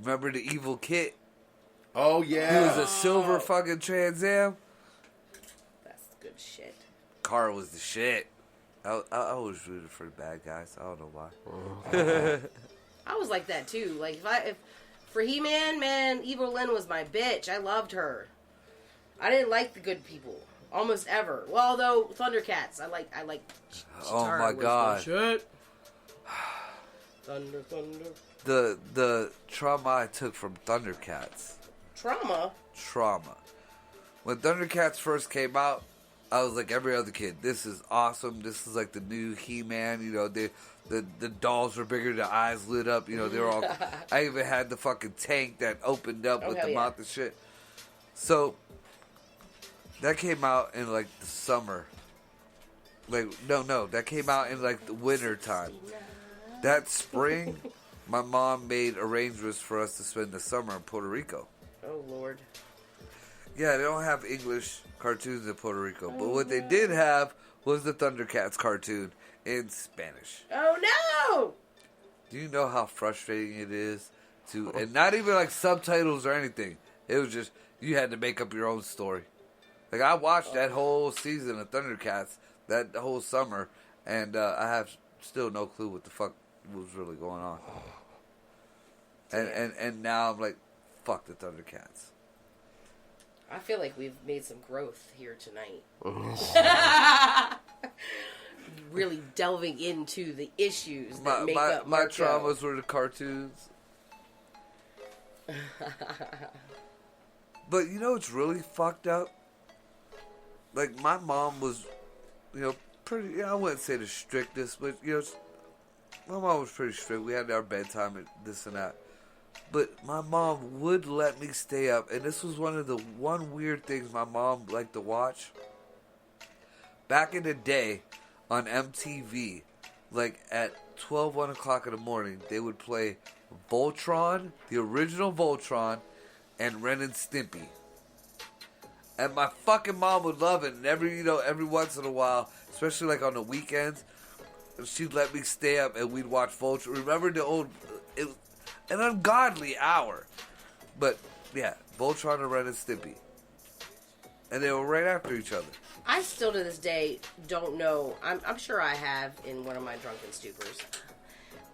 Remember the evil kid? Oh He yeah. was a silver fucking Trans Am. That's good shit. Carr was the shit. I was rooting for the bad guys. I don't know why. I was like that too. Like if for He-Man, man, Evil Lynn was my bitch. I loved her. I didn't like the good people almost ever. Well, although Thundercats, I like. Oh Chitara my was God. the shit. Thunder. The trauma I took from Thundercats. Trauma. When Thundercats first came out, I was like every other kid. This is awesome. This is like the new He-Man. You know, the dolls were bigger. The eyes lit up. You know, they were all. I even had the fucking tank that opened up with hell the yeah. mouth and shit. So that came out in like the summer. Like no, that came out in like the winter time. That spring, my mom made arrangements for us to spend the summer in Puerto Rico. Oh Lord. Yeah, they don't have English cartoons in Puerto Rico, but what they did have was the Thundercats cartoon in Spanish. Oh no. Do you know how frustrating it is to, and not even like subtitles or anything. It was just you had to make up your own story. Like I watched that whole season of Thundercats that whole summer, and I have still no clue what the fuck was really going on. And now I'm like, fuck the Thundercats. I feel like we've made some growth here tonight. Really delving into the issues that make up My Marco. traumas were the cartoons. But you know what's really fucked up? Like, my mom was, you know, pretty, I wouldn't say the strictest, but, you know, my mom was pretty strict. We had our bedtime and this and that. But my mom would let me stay up, and this was one weird things my mom liked to watch. Back in the day, on MTV, like at 1 o'clock in the morning, they would play Voltron, the original Voltron, and Ren and Stimpy. And my fucking mom would love it, and every once in a while, especially like on the weekends, she'd let me stay up and we'd watch Voltron. Remember the old, it was an ungodly hour. But yeah, Voltron and Ren and Stimpy. And they were right after each other. I still to this day don't know. I'm sure I have in one of my drunken stupors.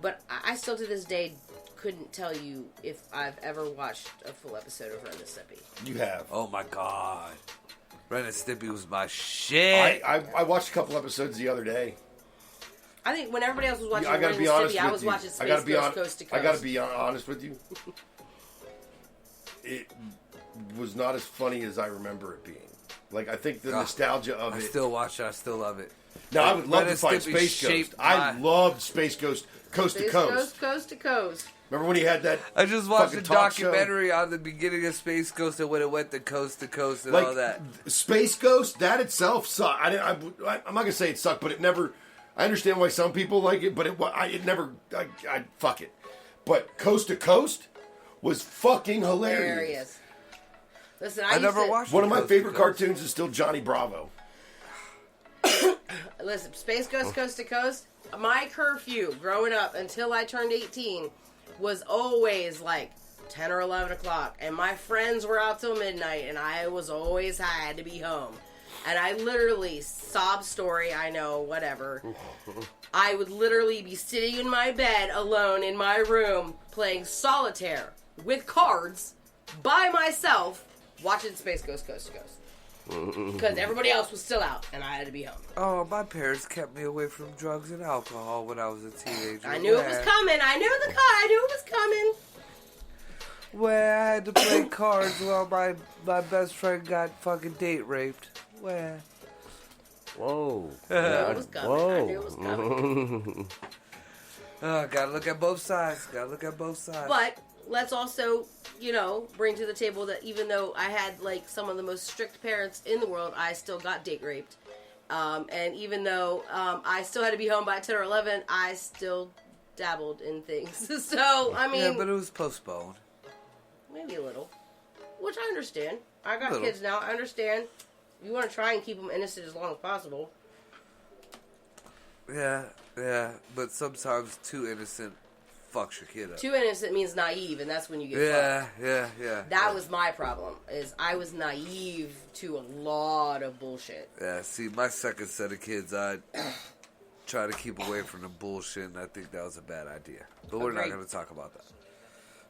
But I still to this day couldn't tell you if I've ever watched a full episode of Ren and Stimpy. You have. Oh my god. Ren and Stimpy was my shit. I watched a couple episodes the other day. I think when everybody else was watching I Ren gotta and be honest Stimpy, I with was you. watching I Space gotta be Ghost on, Coast to Coast. I gotta be honest with you. It was not as funny as I remember it being. Like, I think the nostalgia of I it. still watch it. I still love it. Now, I would love Ren to and find Stimpy Space Ghost. shaped I my- loved Space Ghost Coast Space to Coast. Ghost Coast to Coast. Remember when he had that? I just watched a fucking talk show? documentary on the beginning of Space Ghost and when it went to coast and Like, all that. Space Ghost, that itself sucked. I'm not gonna say it sucked, but it never. I understand why some people like it, but it never. I fuck it. But Coast to Coast was fucking hilarious. Hilarious. Listen, I never watched One of my Coast to favorite Coast. cartoons is still Johnny Bravo. Listen, Space Ghost Coast to Coast. My curfew growing up until I turned 18 was always like 10 or 11 o'clock, and my friends were out till midnight, and I was always had to be home. And I literally, sob story, I know, whatever. I would literally be sitting in my bed alone in my room playing solitaire with cards by myself watching Space Ghost Coast to Coast. Because everybody else was still out, and I had to be home. Oh, my parents kept me away from drugs and alcohol when I was a teenager. I knew it was coming. I knew it was coming. Where I had to play cards while my best friend got fucking date raped. Where? Whoa. It was coming. I knew it was coming. Gotta look at both sides. But let's also, bring to the table that even though I had like some of the most strict parents in the world, I still got date raped. And even though I still had to be home by 10 or 11, I still dabbled in things. So, I mean... Yeah, but it was postponed. Maybe a little. Which I understand. I got kids now. I understand. You want to try and keep them innocent as long as possible. Yeah. But sometimes too innocent fucks your kid up. Too innocent means naive, and that's when you get fucked. Yeah. That was my problem, is I was naive to a lot of bullshit. Yeah, see, my second set of kids, I try to keep away from the bullshit, and I think that was a bad idea. But we're not going to talk about that.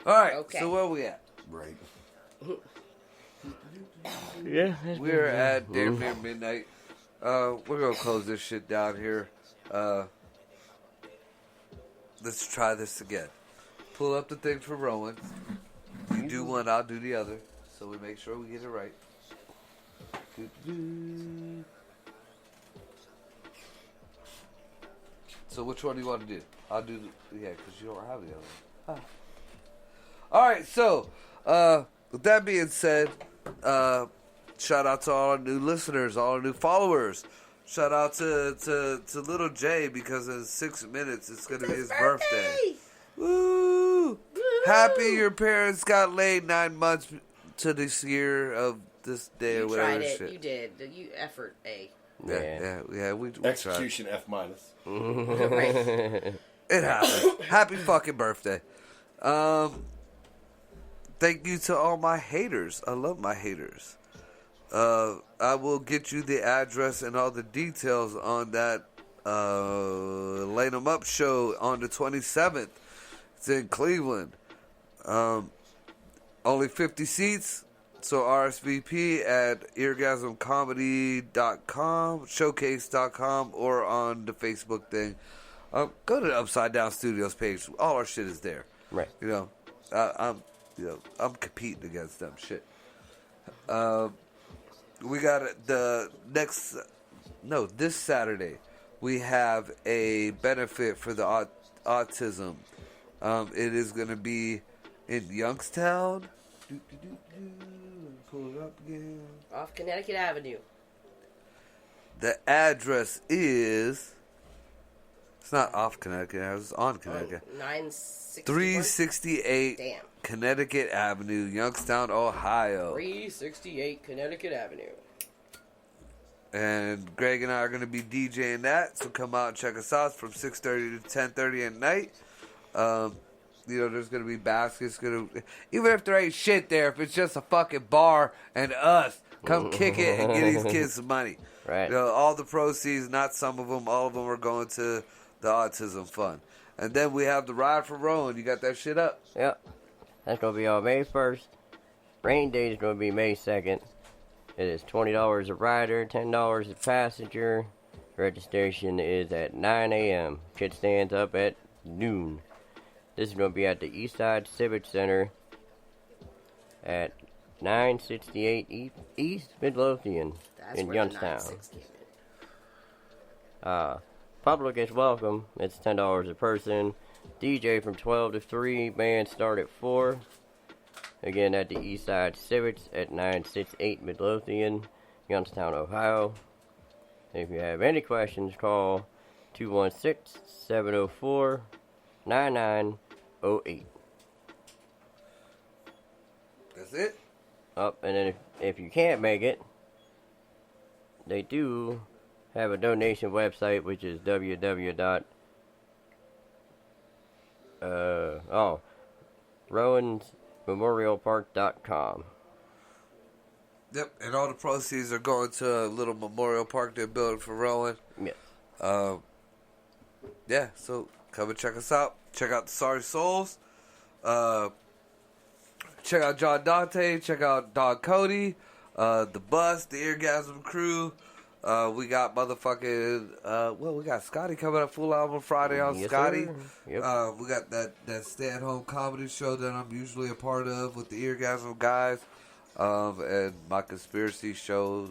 All right, so where are we at? Right. Yeah. We're at damn near midnight. We're going to close this shit down here. Let's try this again. Pull up the thing for Rowan. You do one, I'll do the other. So we make sure we get it right. So which one do you want to do? I'll do because you don't have the other one. Alright, so with that being said, shout out to all our new listeners, all our new followers. Shout out to little Jay, because in 6 minutes it's gonna be his birthday. Woo! Happy your parents got laid 9 months to this year of this day or whatever. You tried it. Shit. You did. You effort A. Yeah. We Execution F minus. Right. It happened. Happy fucking birthday. Thank you to all my haters. I love my haters. I will get you the address and all the details on that Light 'em Up show on the 27th. It's in Cleveland. Only 50 seats. So RSVP at eargasmcomedy.com, showcase.com, or on the Facebook thing. Go to the Upside Down Studios page. All our shit is there. Right. I'm competing against them. Shit. We got this Saturday, we have a benefit for the autism. It is going to be in Youngstown. Pull it up again. Off Connecticut Avenue. The address is... It's not off Connecticut Avenue, it's on Connecticut. 368 Damn. Connecticut Avenue, Youngstown, Ohio. 368 Connecticut Avenue. And Greg and I are going to be DJing that, so come out and check us out. It's from 6:30 to 10:30 at night. There's going to be baskets. Even if there ain't shit there, if it's just a fucking bar and us, come kick it and get these kids some money. Right. All the proceeds, not some of them, all of them are going to the autism fund. And then we have the ride for Rowan. You got that shit up? Yep. That's going to be on May 1st. Rain date is going to be May 2nd. It is $20 a rider, $10 a passenger. Registration is at 9 a.m. Shit stands up at noon. This is going to be at the Eastside Civic Center at 968 East Midlothian in Youngstown. Public is welcome. It's $10 a person. DJ from 12 to 3. Band start at 4. Again, at the Eastside Civics at 968 Midlothian, Youngstown, Ohio. If you have any questions, call 216-704-9908. That's it? And then if you can't make it, they do have a donation website, which is RowansMemorialPark.com. Yep, and all the proceeds are going to a little memorial park they're building for Rowan. Yes. Yeah, so come and check us out. Check out the Sorry Souls. Check check out John Dante. Check out Don Cody. The Bus, the Eargasm Crew. We got motherfucking, we got Scotty coming up, full album Friday on Yes, Scotty. sir. Yep. We got that stay-at-home comedy show that I'm usually a part of with the Eargasm guys. And my conspiracy show,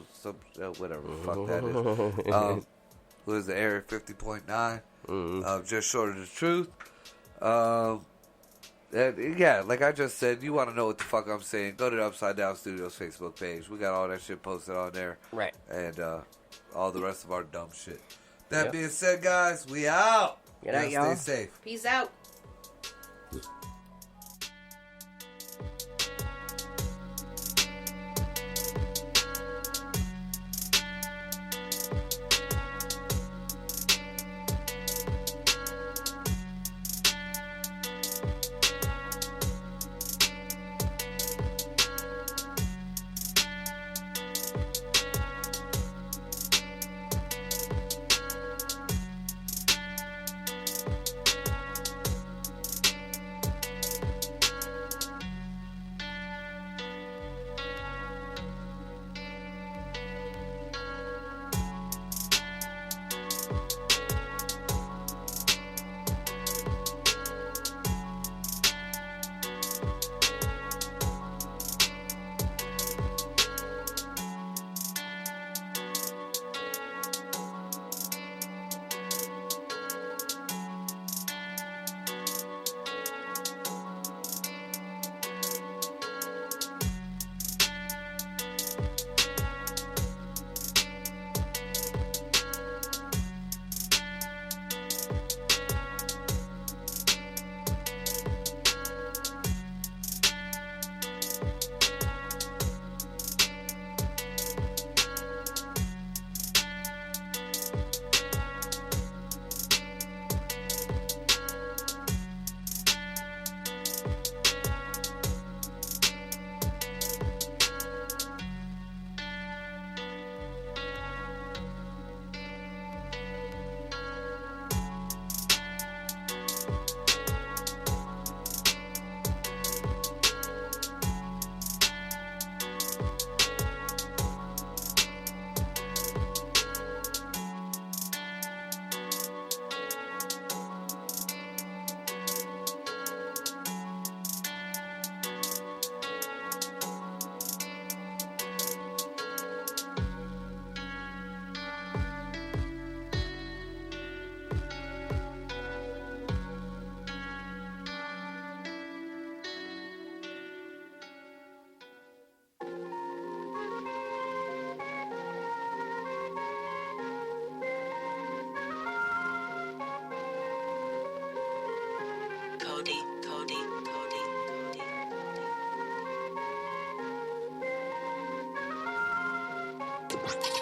whatever the fuck that is. What is the Area 50.9? Just short of the truth. And yeah, like I just said, you want to know what the fuck I'm saying, go to the Upside Down Studios Facebook page. We got all that shit posted on there. Right. And all the rest of our dumb shit. That Yep. being said, guys, we out. Good night, y'all. Stay safe. Peace out. Cody, Cody, Cody, Cody, Cody.